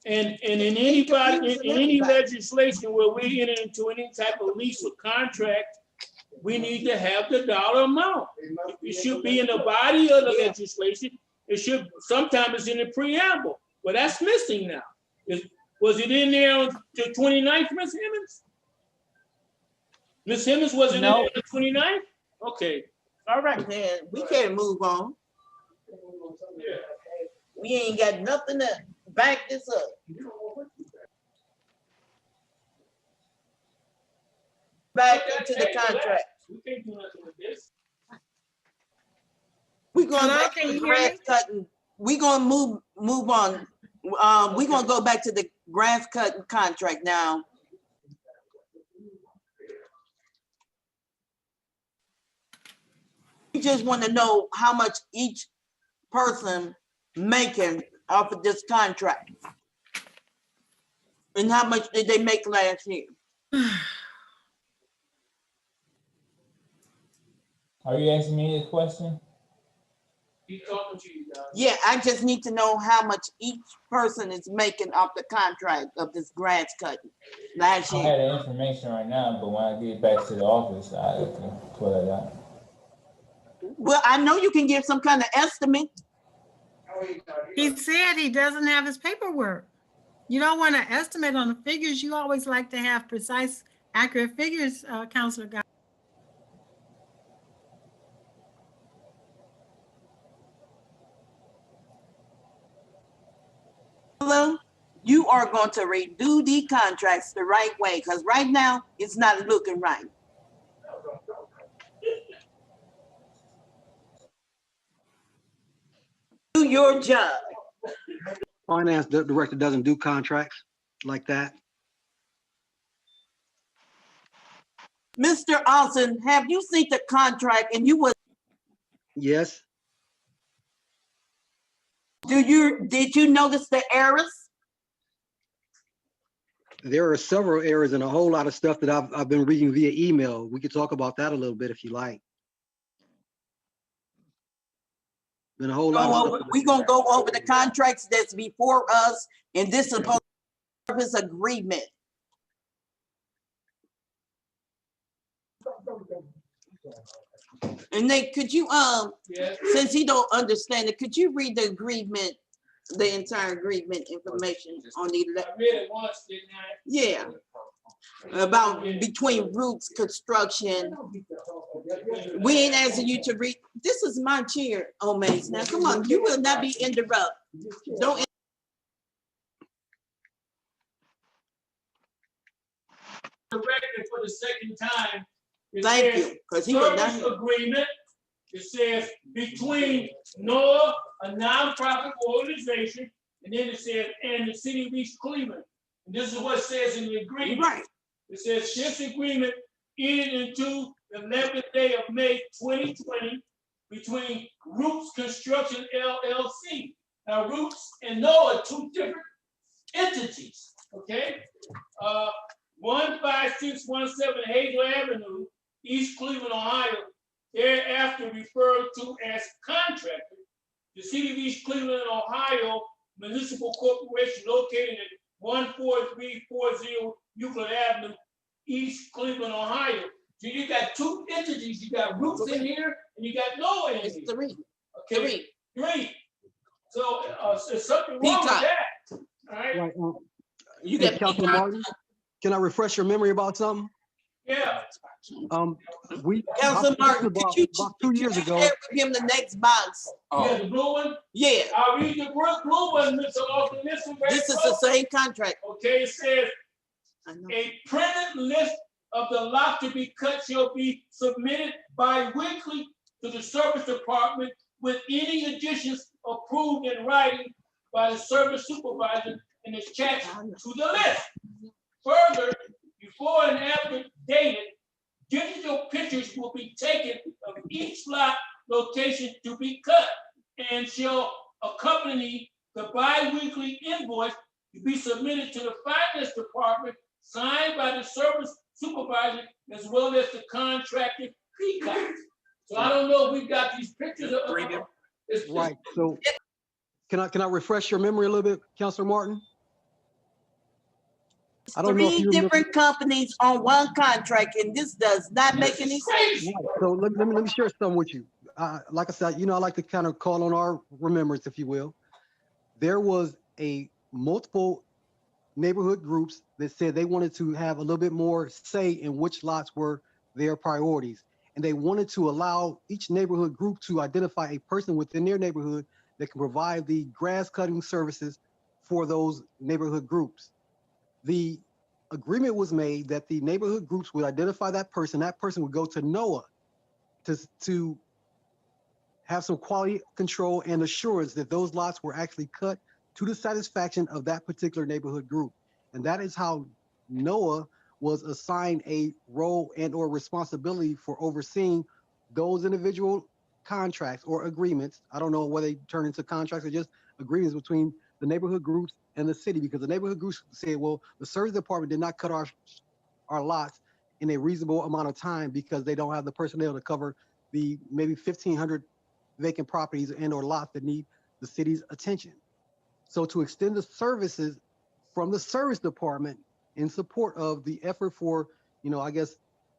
And in anybody, in any legislation where we enter into any type of lease or contract, we need to have the dollar amount. It should be in the body of the legislation. It should, sometimes it's in the preamble, but that's missing now. Was it in there on the 29th, Ms. Hemmons? Ms. Hemmons, was it in there on the 29th? Okay, all right. Man, we can't move on. We ain't got nothing to back this up. Back into the contract. We can't do nothing with this. We going Hello, back can to you the hear grass me? cutting. We gonna move on. We gonna go back to the grass cutting contract now. We just want to know how much each person making off of this contract. And how much did they make last year? Are you asking me a question? He's talking to you, guys. Yeah, I just need to know how much each person is making off the contract of this grass cutting last I year. have the information right now, but when I get back to the office, I can pull it out. Well, I know you can give some kind of estimate. He said he doesn't have his paperwork. You don't want to estimate on the figures. You always like to have precise, accurate figures, Counselor Guy. you are going to redo the contracts the right way, because right now, it's not looking right. Do your job. Finance director doesn't do contracts like that. Mr. Austin, have you seen the contract and you was, Yes, did you notice the errors? there are several errors and a whole lot of stuff that I've been reading via email. We could talk about that a little bit if you like. Been a whole lot of stuff. We gonna go over the contracts that's before us, and this is supposed to be a service agreement. And then could you, Yes. since he don't understand it, could you read the agreement, the entire agreement information on the, I read it once, didn't I? yeah, about between Roots Construction. We ain't asking you to read, this is my chair, oh, Mace, now come on, you will not be interrupted. Don't. The record for the second time. It Thank says you, because he will Service not. agreement, it says between NOAA, a nonprofit organization, and then it says, and the city of East Cleveland. And this is what it says in the agreement. Right. It says this agreement entered into the 11th day of May 2020 between Roots Construction LLC. Now, Roots and NOAA are two different entities, okay? 15617 Hazel Avenue, East Cleveland, Ohio, thereafter referred to as contractor. The city of East Cleveland, Ohio Municipal Corporation located at 14340 Euclid Avenue, East Cleveland, Ohio. So you got two entities. You got Roots in here and you got NOAA in here. It's three. Okay, three. So there's something wrong with that. All right. Right, You hey, got Councilman Martin, can I refresh your memory about something? Yeah. Council Martin, about could you 2 years ago. share with him the next box? Yeah, the blue one. Yeah, I'll read the blue one, Mr. Austin. This one right this is the same contract. Okay, it says, I know. a printed list of the lot to be cut shall be submitted bi-weekly to the service department with any additions approved in writing by the service supervisor and is attached to the list. Further, before and after dated, digital pictures will be taken of each lot location to be cut and shall accompany the bi-weekly invoice to be submitted to the finance department, signed by the service supervisor as well as the contracted P-Cox. So I don't know if we've got these pictures of. Right, so can I refresh your memory a little bit, Councilor Martin? I don't know if Three you remember. different companies on one contract, and this does not make any sense. Right, so let me share something with you. Like I said, I like to kind of call on our remembrance, if you will. There was a multiple neighborhood groups that said they wanted to have a little bit more say in which lots were their priorities. And they wanted to allow each neighborhood group to identify a person within their neighborhood that can provide the grass cutting services for those neighborhood groups. The agreement was made that the neighborhood groups would identify that person would go to NOAA to have some quality control and assurance that those lots were actually cut to the satisfaction of that particular neighborhood group. And that is how NOAA was assigned a role and or responsibility for overseeing those individual contracts or agreements. I don't know whether they turn into contracts or just agreements between the neighborhood groups and the city, because the neighborhood groups said, well, the service department did not cut our lots in a reasonable amount of time because they don't have the personnel to cover the maybe 1,500 vacant properties and or lots that need the city's attention. So to extend the services from the service department in support of the effort for, I guess,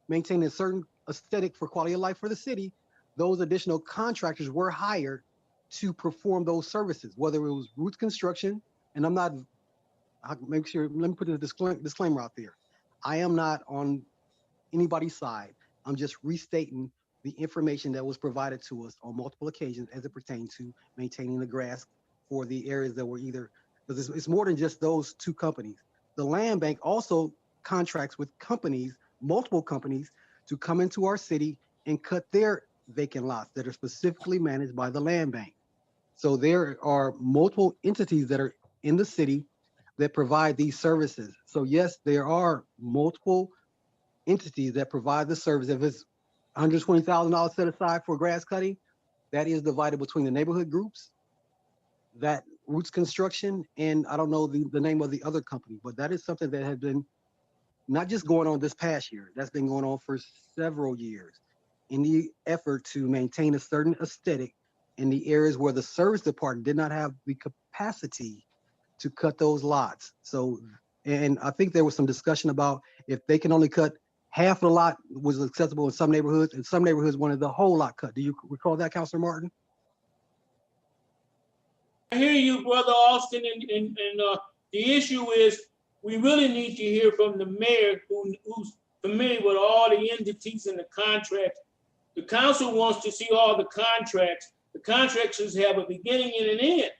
maintaining a certain aesthetic for quality of life for the city, those additional contractors were hired to perform those services, whether it was Roots Construction, and let me put a disclaimer out there. I am not on anybody's side. I'm just restating the information that was provided to us on multiple occasions as it pertained to maintaining the grass for the areas that were either because it's more than just those two companies. The land bank also contracts with companies, multiple companies, to come into our city and cut their vacant lots that are specifically managed by the land bank. So there are multiple entities that are in the city that provide these services. So yes, there are multiple entities that provide the service. If it's $120,000 set aside for grass cutting, that is divided between the neighborhood groups, that Roots Construction, and I don't know the name of the other company, but that is something that has been not just going on this past year, that's been going on for several years in the effort to maintain a certain aesthetic in the areas where the service department did not have the capacity to cut those lots. So, and I think there was some discussion about if they can only cut half of the lot was acceptable in some neighborhoods, and some neighborhoods wanted the whole lot cut. Do you recall that, Councilor Martin? I hear you, Brother Austin, and the issue is we really need to hear from the mayor who's familiar with all the entities and the contracts. The council wants to see all the contracts. The contracts should have a beginning and an end.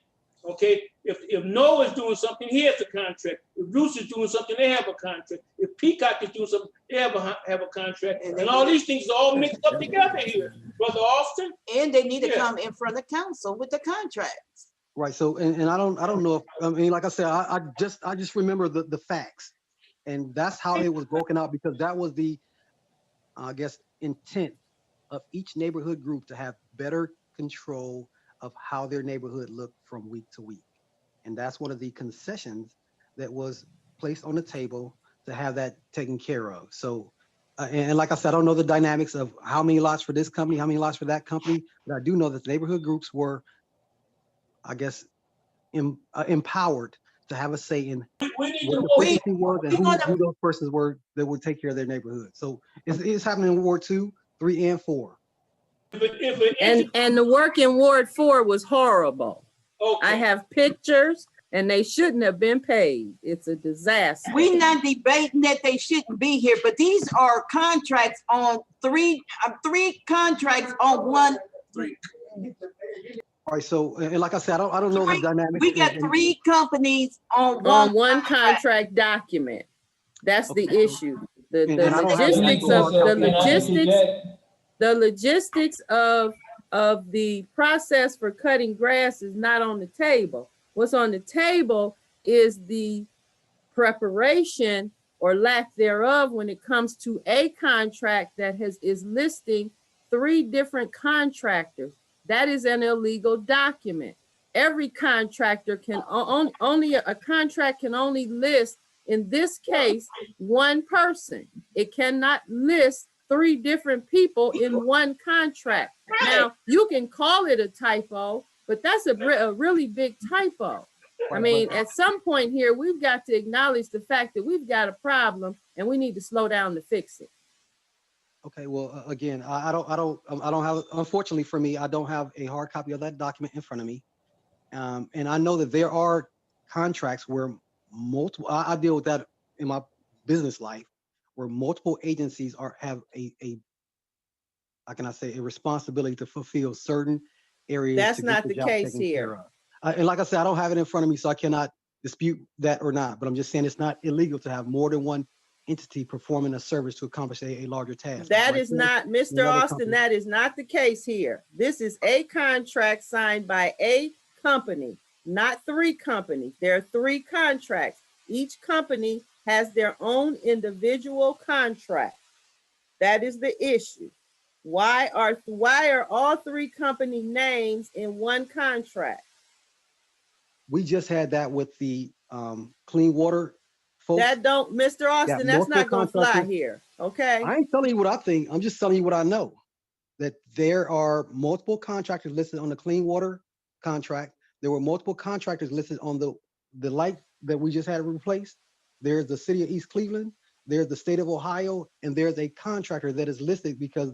Okay, if Noah's doing something, he has a contract. If Bruce is doing something, they have a contract. If Peacock is doing something, they have a contract. And all these things are all mixed up together here, Brother Austin. And they need to Yeah. come in front of council with the contracts. Right. So, and I don't know if, I mean, like I said, I just remember the facts, and that's how it was broken out, because that was the, I guess, intent of each neighborhood group to have better control of how their neighborhood looked from week to week. And that's one of the concessions that was placed on the table to have that taken care of. So, and like I said, I don't know the dynamics of how many lots for this company, how many lots for that company, but I do know that the neighborhood groups were, I guess, empowered to have a say in We need what to the vote. frequency was and who those persons were that would take care of their neighborhood. So it's happening in Ward 2, 3, and 4. And the work in Ward 4 was horrible. Okay. I have pictures and they shouldn't have been paid. It's a disaster. We're not debating that they shouldn't be here, but these are contracts on three contracts on one. All right, so, and like I said, I don't know the dynamics. We got three companies on one contract document. That's the issue. The And I don't have logistics of the process for cutting grass is not on the table. What's on the table is the preparation or lack thereof when it comes to a contract that is listing 3 different contractors. That is an illegal document. Every contractor can only a contract can only list, in this case, one person. It cannot list 3 different people in one contract. Now, you can call it a typo, but that's a really big typo. I mean, at some point here, we've got to acknowledge the fact that we've got a problem and we need to slow down to fix it. Okay, well, again, I don't have, unfortunately for me, I don't have a hard copy of that document in front of me. And I know that there are contracts where multiple, I deal with that in my business life, where multiple agencies have how can I say, a responsibility to fulfill certain areas. That's to get not the job case taken here. care of. And like I said, I don't have it in front of me, so I cannot dispute that or not, but I'm just saying it's not illegal to have more than one entity performing a service to accomplish a larger task. That Right is there, not, Mr. another Austin, company. that is not the case here. This is a contract signed by a company, not 3 companies. There are 3 contracts. Each company has their own individual contract. That is the issue. Why are all 3 company names in one contract? We just had that with the clean water folks. That don't, Mr. Austin, that's multiple not gonna fly contractors. here, okay? I ain't telling you what I think. I'm just telling you what I know. That there are multiple contractors listed on the clean water contract. There were multiple contractors listed on the light that we just had replaced. There's the city of East Cleveland. There's the state of Ohio, and there's a contractor that is listed because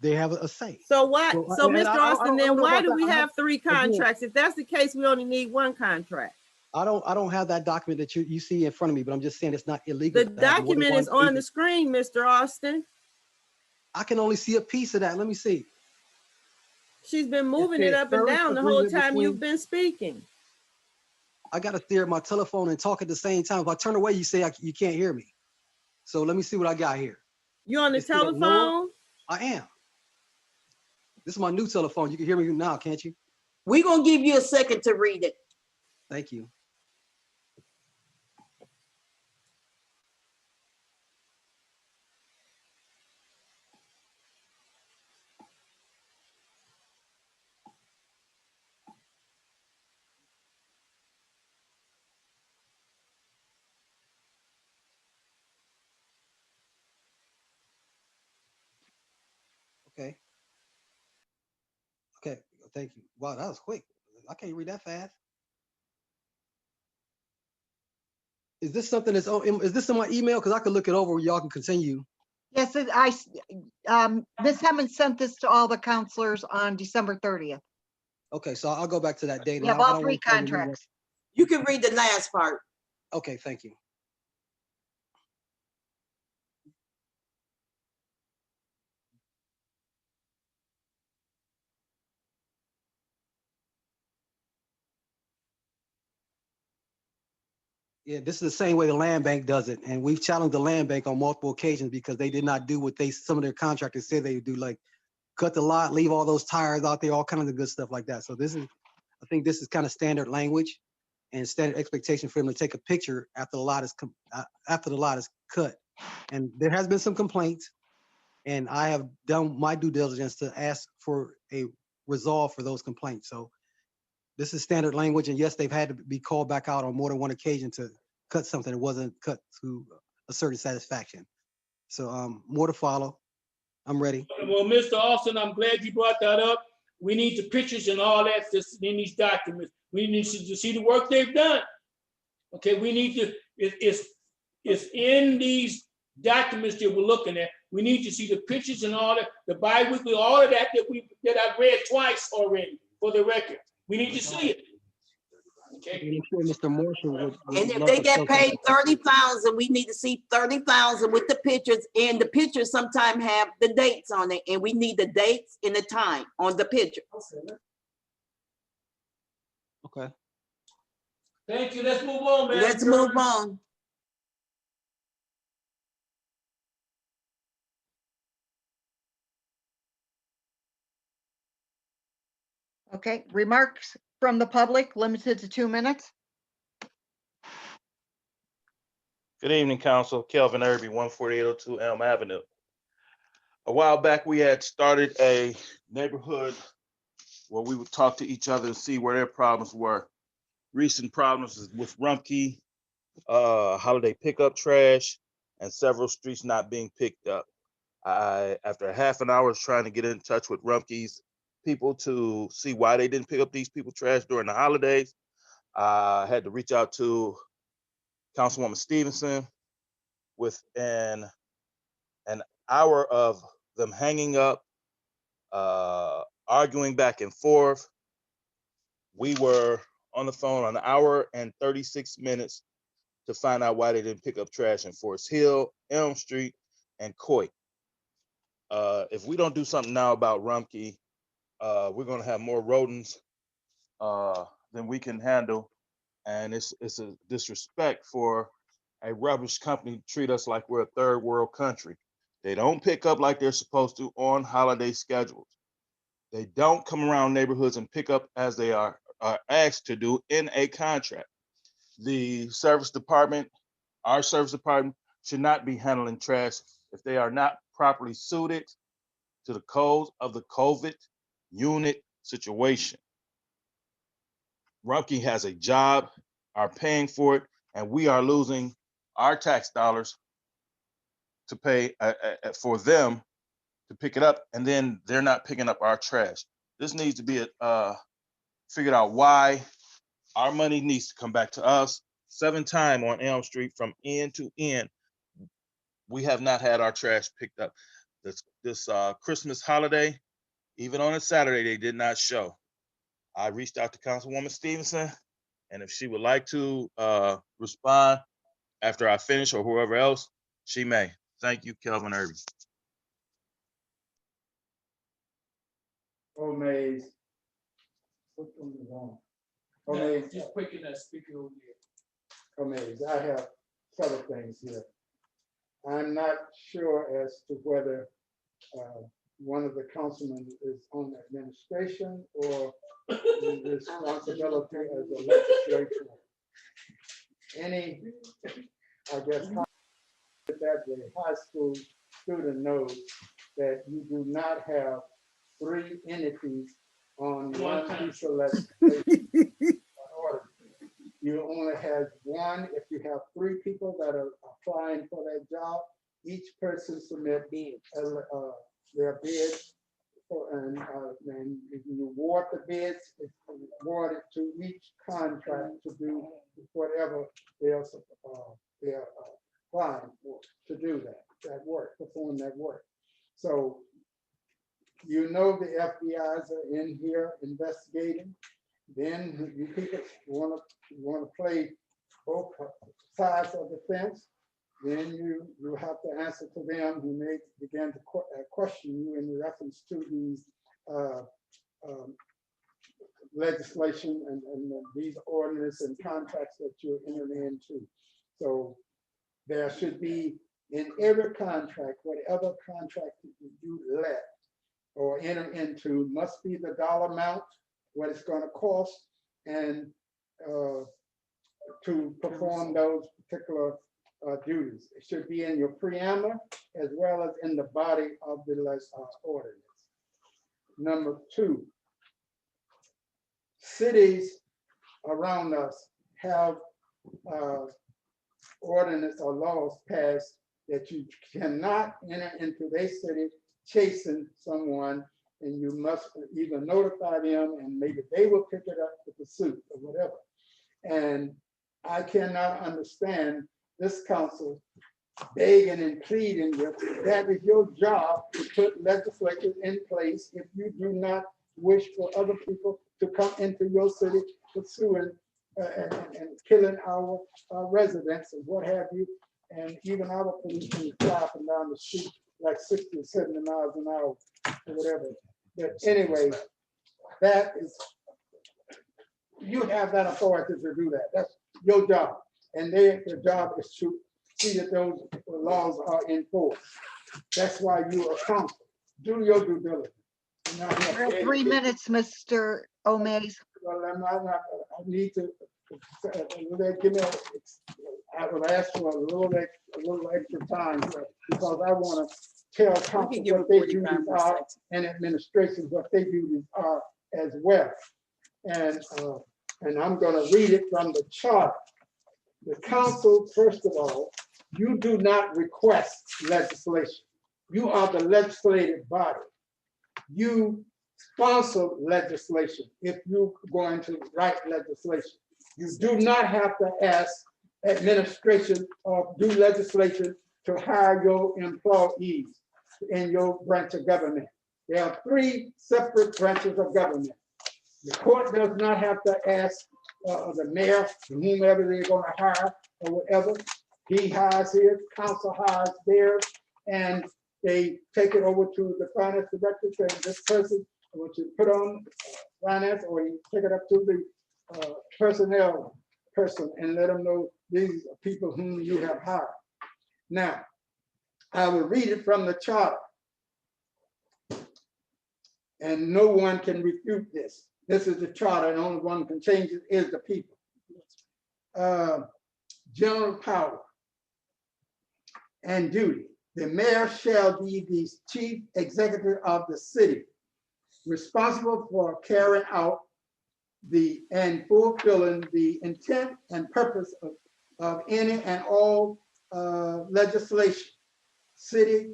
they have a say. So why, so and Mr. Austin, then don't know why about do that. we have 3 again, contracts? If that's the case, we only need 1 contract. I don't have that document that you see in front of me, but I'm just saying it's not illegal. The document is on the screen, Mr. Austin. I can only see a piece of that. Let me see. She's been moving it says up and service down the whole agreement time between- you've been speaking. I gotta stare at my telephone and talk at the same time. If I turn away, you say you can't hear me. So let me see what I got here. You on the It's still at Noah. telephone? I am. This is my new telephone. You can hear me now, can't you? We're gonna give you a second to read it. Thank you. Okay. Okay. Thank you. Wow, that was quick. I can't read that fast. Is this something that's is this in my email? Because I can look it over. Y'all can continue. Yes, Ms. Hammond sent this to all the counselors on December 30th. Okay, so I'll go back to that date. We have all three contracts. You can read the last part. Okay, thank you. Yeah, this is the same way the land bank does it. And we've challenged the land bank on multiple occasions because they did not do what some of their contractors said they would do, like cut the lot, leave all those tires out there, all kinds of good stuff like that. So I think this is kind of standard language and standard expectation for them to take a picture after the lot is cut. And there has been some complaints, and I have done my due diligence to ask for a resolve for those complaints. So this is standard language, and yes, they've had to be called back out on more than one occasion to cut something that wasn't cut to a certain satisfaction. So more to follow. I'm ready. Well, Mr. Austin, I'm glad you brought that up. We need the pictures and all that that's in these documents. We need to see the work they've done. Okay, we need to, it's in these documents that we're looking at. We need to see the pictures and all that, the bi-weekly, all of that that I've read twice already for the record. We need to see it. Okay. I'm sure Mr. Marshall would And if love they to get show paid something. 30,000, we need to see 30,000 with the pictures, and the pictures sometimes have the dates on it, and we need the dates and the time on the picture. Okay. Thank you. Let's move on, man. Let's move on. Okay, remarks from the public limited to 2 minutes. Good evening, Council. Kelvin Irby, 14802 Elm Avenue. A while back, we had started a neighborhood where we would talk to each other and see where their problems were. Recent problems is with Rumpke, holiday pickup trash, and several streets not being picked up. After a half an hour of trying to get in touch with Rumpke's people to see why they didn't pick up these people's trash during the holidays, I had to reach out to Councilwoman Stevenson. Within an hour of them hanging up, arguing back and forth, we were on the phone an hour and 36 minutes to find out why they didn't pick up trash in Forest Hill, Elm Street, and Coit. If we don't do something now about Rumpke, we're going to have more rodents than we can handle, and it's a disrespect for a rubbish company to treat us like we're a third world country. They don't pick up like they're supposed to on holiday schedules. They don't come around neighborhoods and pick up as they are asked to do in a contract. The service department, our service department, should not be handling trash if they are not properly suited to the codes of the COVID unit situation. Rumpke has a job, are paying for it, and we are losing our tax dollars to pay for them to pick it up, and then they're not picking up our trash. This needs to be figured out why. Our money needs to come back to us. 7 times on Elm Street from end to end, we have not had our trash picked up. This Christmas holiday, even on a Saturday, they did not show. I reached out to Councilwoman Stevenson, and if she would like to respond after I finish, or whoever else, she may. Thank you, Kelvin Irby. Oh, Mays. What was wrong? No, just picking that speaker over there. Gomez, I have several things here. I'm not sure as to whether one of the councilmen is on the administration or the responsibility as a legislator. Any, I guess, that the high school student knows that you do not have 3 entities on one piece of legislation. You only have one. If you have 3 people that are applying for that job, each person submit their bid, and if you award the bids, it's awarded to each contract to do whatever they're applying for, to do that work, perform that work. So you know the FBI's are in here investigating. Then you people want to play both sides of the fence. Then you have to answer to them who may begin to question you in reference to these legislation and these ordinances and contracts that you're entering into. So there should be in every contract, whatever contract you let or enter into, must be the dollar amount, what it's going to cost, and to perform those particular duties. It should be in your preamble as well as in the body of the ordinance. Number 2, cities around us have ordinance or laws passed that you cannot enter into their city chasing someone, and you must either notify them and maybe they will pick it up to pursue or whatever. And I cannot understand this council begging and pleading with that is your job to put legislation in place if you do not wish for other people to come into your city pursuing and killing our residents and what have you, and even our policemen driving down the street like 60 or 70 miles an hour or whatever. But anyway, that is, you have that authority to do that. That's your job. And their job is to see that those laws are enforced. That's why you are counsel. Do your due diligence. We're at 3 minutes, Mr. Omaze. Well, I need to give me. I would ask for a little extra time because I want to tell council what their duties are and administration what their duties are as well. And I'm going to read it from the charter. The council, first of all, you do not request legislation. You are the legislative body. You sponsor legislation if you're going to write legislation. You do not have to ask administration or do legislation to hire your employees in your branch of government. There are 3 separate branches of government. The court does not have to ask the mayor, whomever they're going to hire or whatever. He hires his, council hires theirs, and they take it over to the finance director saying this person, I want you to put on finance, or you take it up to the personnel person and let them know these are people whom you have hired. Now, I will read it from the charter. And no one can refute this. This is the charter, and only one can change it is the people. General power and duty. The mayor shall be the chief executive of the city, responsible for carrying out and fulfilling the intent and purpose of any and all legislation, city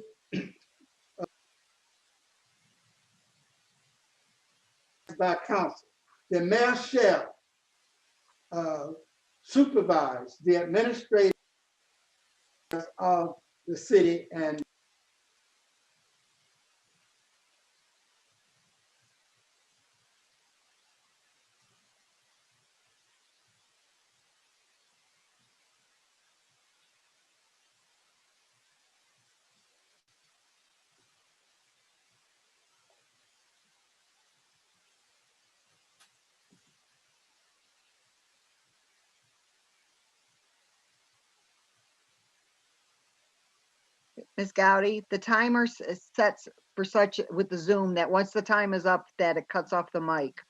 by council. The mayor shall supervise the administrators of the city and Ms. Gowdy, the timer is set for such with the Zoom that once the time is up, that it cuts off the mic.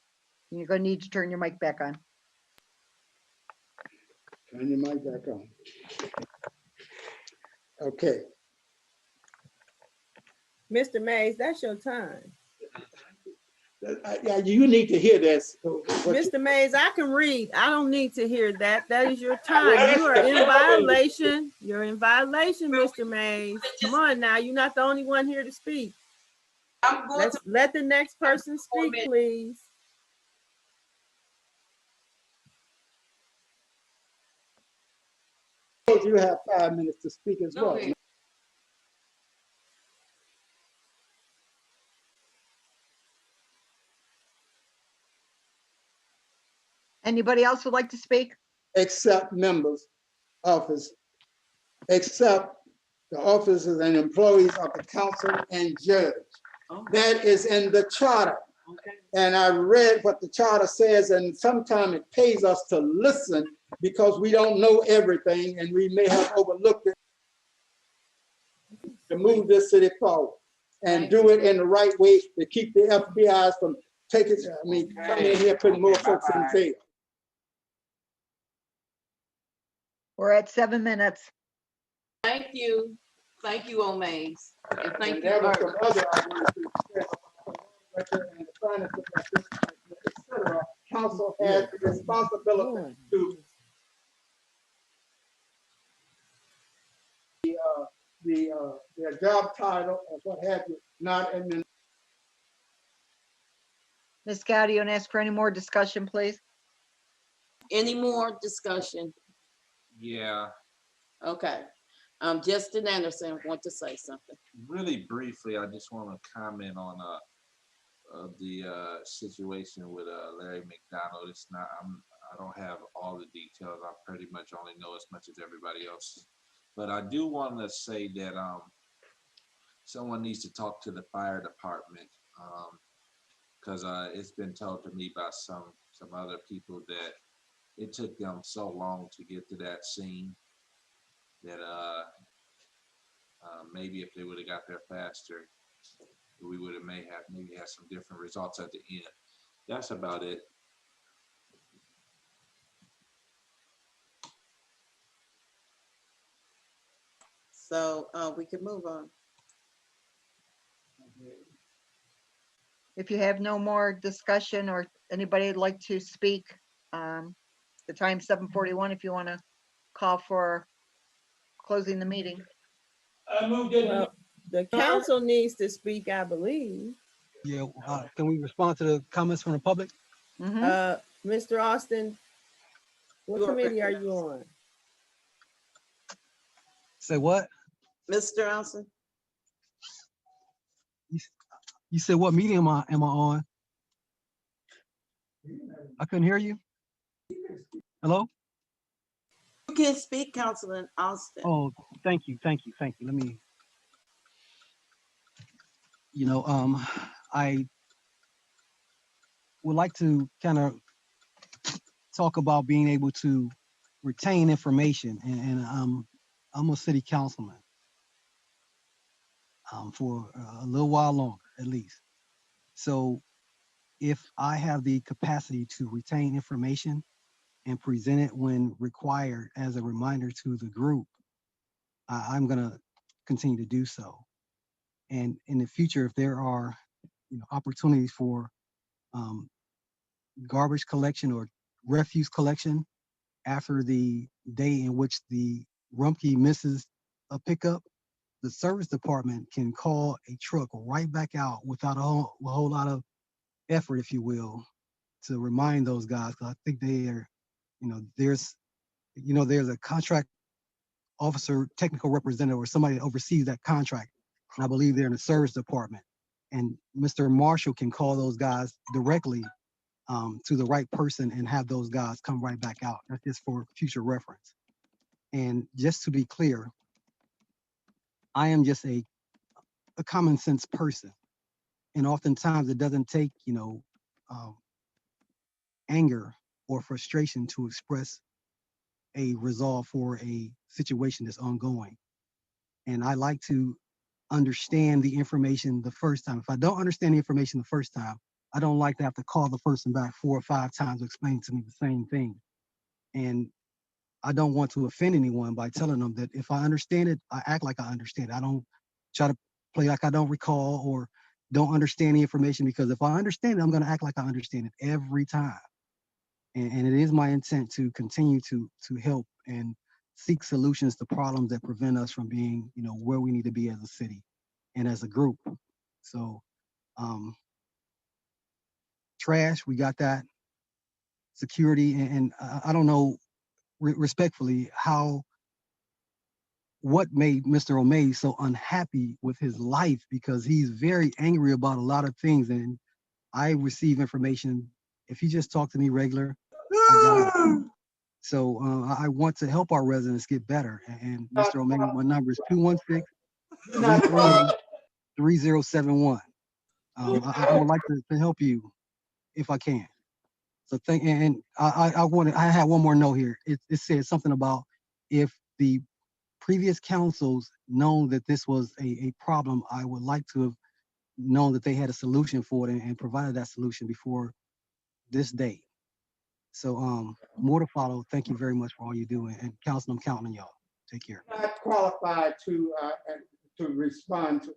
You're gonna need to turn your mic back on. Turn your mic back on. Okay, Mr. Mays, that's your time. yeah, you need to hear this. Mr. Mays, I can read. I don't need to hear that. That is your time. You are in violation. You're in violation, Mr. Mays. Come on now, you're not the only one here to speak. I'm going to. Let the next person speak, please. You have 5 minutes to speak as well. Anybody else would like to speak? Except members, office, except the officers and employees of the council and judge. That is in the charter. And I read what the charter says, and sometimes it pays us to listen because we don't know everything and we may have overlooked it to move this city forward and do it in the right way to keep the FBI's from taking, coming in here, putting more folks in jail. We're at 7 minutes. Thank you, O'Mays. And thank And you, there were some Bert. other I wanted to say about the and the finances, et cetera. Council has the responsibility to their job title or what have you, not in the. Ms. Gowdy, you want to ask for any more discussion, please? Any more discussion? Yeah, Okay. Justin Anderson want to say something. really briefly, I just want to comment on the situation with Larry McDonald. It's not, I don't have all the details. I pretty much only know as much as everybody else. But I do want to say that someone needs to talk to the fire department, because it's been told to me by some other people that it took them so long to get to that scene that maybe if they would have got there faster, we would have maybe had some different results at the end. That's about it. So we can move on. If you have no more discussion or anybody would like to speak, the time's 7:41 if you want to call for closing the meeting. I moved it. Well, the council needs to speak, I believe. Yeah, can we respond to the comments from the public? Mhm. Mr. Austin, what committee are you on? Say what? Mr. Austin? You said what meeting am I on? I couldn't hear you. Hello? You can speak, Councilman Austin. Oh, thank you. Let me, I would like to kind of talk about being able to retain information, and I'm a city councilman for a little while longer, at least. So if I have the capacity to retain information and present it when required as a reminder to the group, I'm gonna continue to do so. And in the future, if there are opportunities for garbage collection or refuse collection after the day in which the Rumpke misses a pickup, the service department can call a truck right back out without a whole lot of effort, if you will, to remind those guys. 'Cause I think they are, there's a contract officer, technical representative, or somebody that oversees that contract. And I believe they're in the service department. And Mr. Marshall can call those guys directly to the right person and have those guys come right back out. That's just for future reference. And just to be clear, I am just a common sense person. And oftentimes it doesn't take, anger or frustration to express a resolve for a situation that's ongoing. And I like to understand the information the first time. If I don't understand the information the first time, I don't like to have to call the person back 4 or 5 times to explain to me the same thing. And I don't want to offend anyone by telling them that if I understand it, I act like I understand it. I don't try to play like I don't recall or don't understand the information, because if I understand it, I'm going to act like I understand it every time. And it is my intent to continue to help and seek solutions to problems that prevent us from being, where we need to be as a city and as a group. So, trash, we got that. Security, and I don't know respectfully what made Mr. O'May so unhappy with his life, because he's very angry about a lot of things. And I receive information. If he just talked to me regular, I got it. So I want to help our residents get better. And Mr. O'May, my number is 216-338-3071. I would like to help you if I can. So I have one more note here. It says something about if the previous councils known that this was a problem, I would like to have known that they had a solution for it and provided that solution before this date. So more to follow. Thank you very much for all you do. And council, I'm counting on y'all. Take care. Not qualified to respond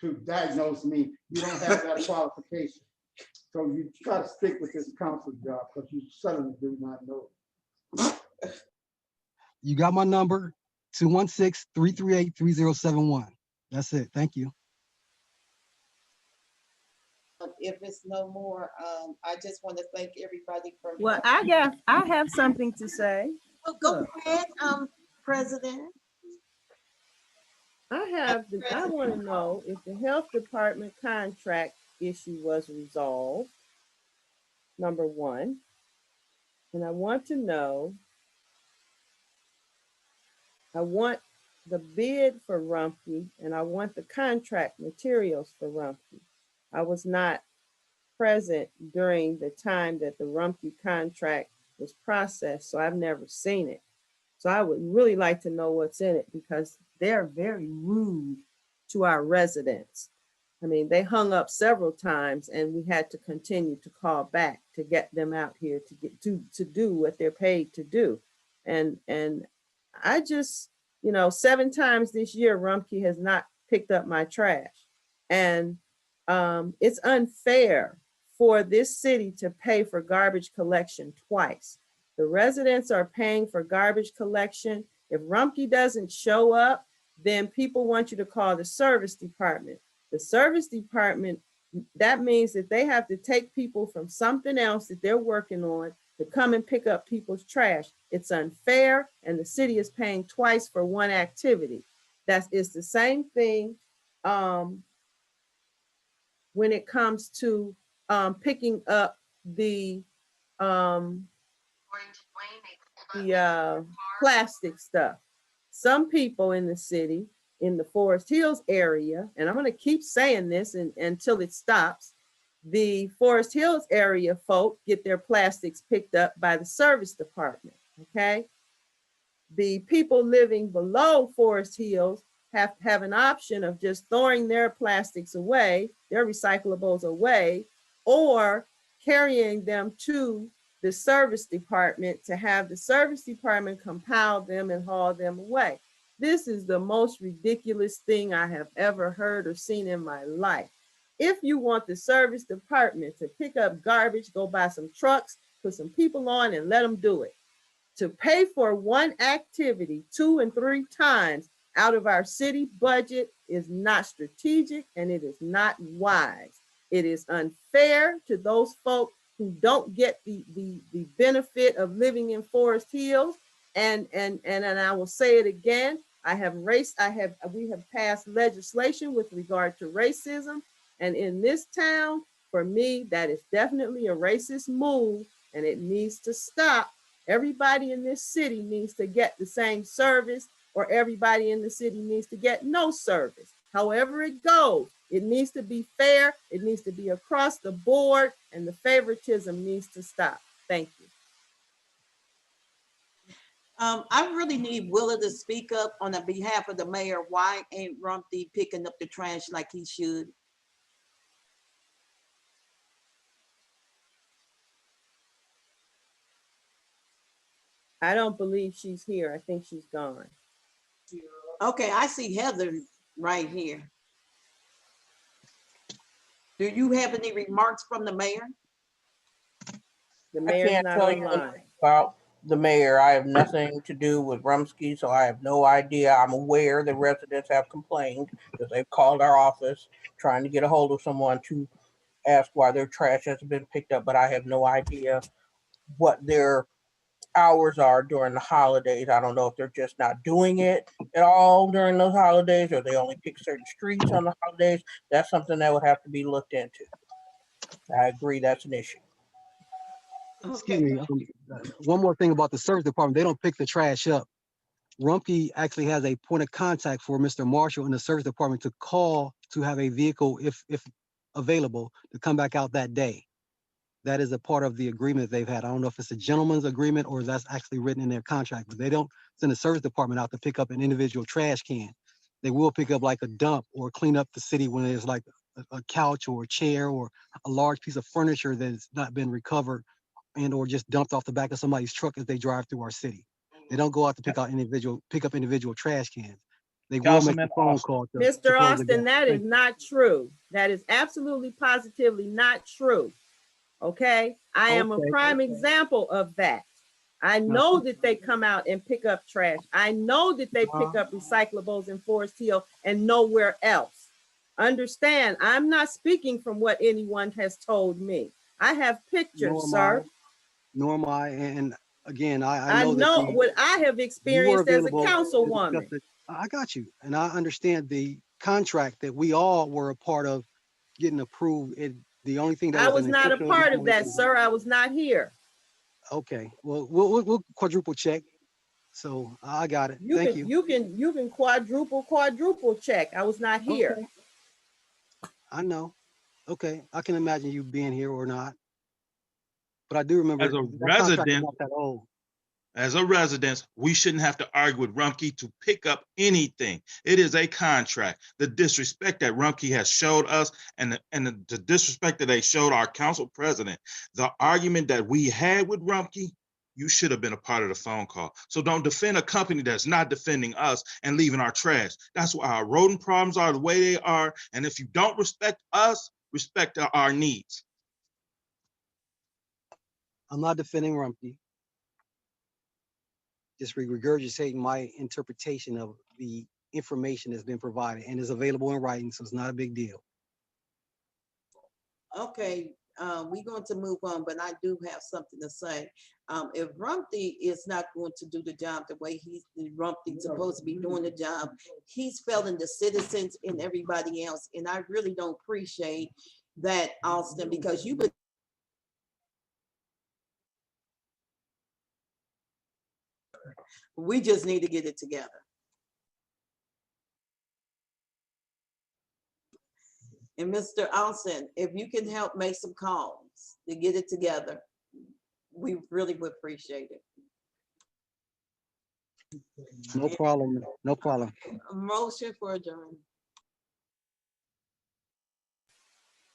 to diagnose me. You don't have that qualification. So you try to stick with this council job because you certainly do not know. You got my number, 216-338-3071. That's it. Thank you. If it's no more, I just want to thank everybody for. Well, I have something to say. Oh, go ahead, President. I want to know if the health department contract issue was resolved, number one. And I want to know, I want the bid for Rumpke and I want the contract materials for Rumpke. I was not present during the time that the Rumpke contract was processed, so I've never seen it. So I would really like to know what's in it, because they're very rude to our residents. I mean, they hung up several times and we had to continue to call back to get them out here to get to do what they're paid to do. And I just, 7 times this year, Rumpke has not picked up my trash. And it's unfair for this city to pay for garbage collection twice. The residents are paying for garbage collection. If Rumpke doesn't show up, then people want you to call the service department. The service department, that means that they have to take people from something else that they're working on to come and pick up people's trash. It's unfair, and the city is paying twice for one activity. It's the same thing when it comes to picking up the plastic stuff. Some people in the city, in the Forest Hills area, and I'm going to keep saying this until it stops, the Forest Hills area folk get their plastics picked up by the service department, okay? The people living below Forest Hills have an option of just throwing their plastics away, their recyclables away, or carrying them to the service department to have the service department compile them and haul them away. This is the most ridiculous thing I have ever heard or seen in my life. If you want the service department to pick up garbage, go buy some trucks, put some people on and let them do it. To pay for one activity 2 and 3 times out of our city budget is not strategic and it is not wise. It is unfair to those folks who don't get the benefit of living in Forest Hills. And I will say it again, we have passed legislation with regard to racism. And in this town, for me, that is definitely a racist move and it needs to stop. Everybody in this city needs to get the same service, or everybody in the city needs to get no service. However it goes, it needs to be fair, it needs to be across the board, and the favoritism needs to stop. Thank you. I really need Willa to speak up on the behalf of the mayor. Why ain't Rumpke picking up the trash like he should? I don't believe she's here. I think she's gone. Okay, I see Heather right here. Do you have any remarks from the mayor? The I mayor's can't not tell you online. anything about the mayor. I have nothing to do with Rumsky, so I have no idea. I'm aware the residents have complained because they've called our office trying to get a hold of someone to ask why their trash hasn't been picked up, but I have no idea what their hours are during the holidays. I don't know if they're just not doing it at all during those holidays, or they only pick certain streets on the holidays. That's something that would have to be looked into. I agree, that's an issue. Excuse me. One more thing about the service department, they don't pick the trash up. Rumpke actually has a point of contact for Mr. Marshall in the service department to call to have a vehicle, if available, to come back out that day. That is a part of the agreement they've had. I don't know if it's a gentleman's agreement or that's actually written in their contract, but they don't send the service department out to pick up an individual trash can. They will pick up like a dump or clean up the city when there's like a couch or a chair or a large piece of furniture that's not been recovered and or just dumped off the back of somebody's truck as they drive through our city. They don't go out to pick up individual trash cans. They will make a Councilman phone Austin. call to Mr. close the Austin, gap. that is Thank you. not true. That is absolutely positively not true. Okay? I am a Okay. prime example of that. I know that they come out and pick up trash. I know that they pick up recyclables in Forest Hill and nowhere else. Understand, I'm not speaking from what anyone has told me. I have pictures, sir. Nor am I. And again, I know that know what I have you were experienced as a available to councilwoman. discuss it. I got you. And I understand the contract that we all were a part of getting approved. The only thing that I was an not a official part of that, announcement- sir. I was not here. Okay, well, we'll quadruple check. So I got it. Thank you. You can quadruple check. I was not here. Okay. I know. Okay, I can imagine you being here or not. But I do remember As a that contract is resident, not that old. as a resident, we shouldn't have to argue with Rumpke to pick up anything. It is a contract. The disrespect that Rumpke has showed us and the disrespect that they showed our council president, the argument that we had with Rumpke, you should have been a part of the phone call. So don't defend a company that's not defending us and leaving our trash. That's why our rodent problems are the way they are. And if you don't respect us, respect our needs. I'm not defending Rumpke. Just regurgitating my interpretation of the information that's been provided and is available in writing, so it's not a big deal. Okay, we're going to move on, but I do have something to say. If Rumpke is not going to do the job the way Rumpke's supposed to be doing the job, he's failing the citizens and everybody else. And I really don't appreciate that, Austin, because you've been we just need to get it together. And Mr. Austin, if you can help make some calls to get it together, we really would appreciate it. No problem. No problem. A motion for adjournment.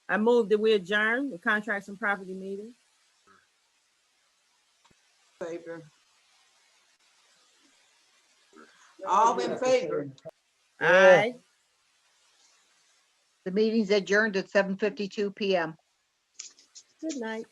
I moved that we adjourn the contracts and property meeting. Favor. All in favor? Aye. The meeting's adjourned at 7:52 PM. Good night.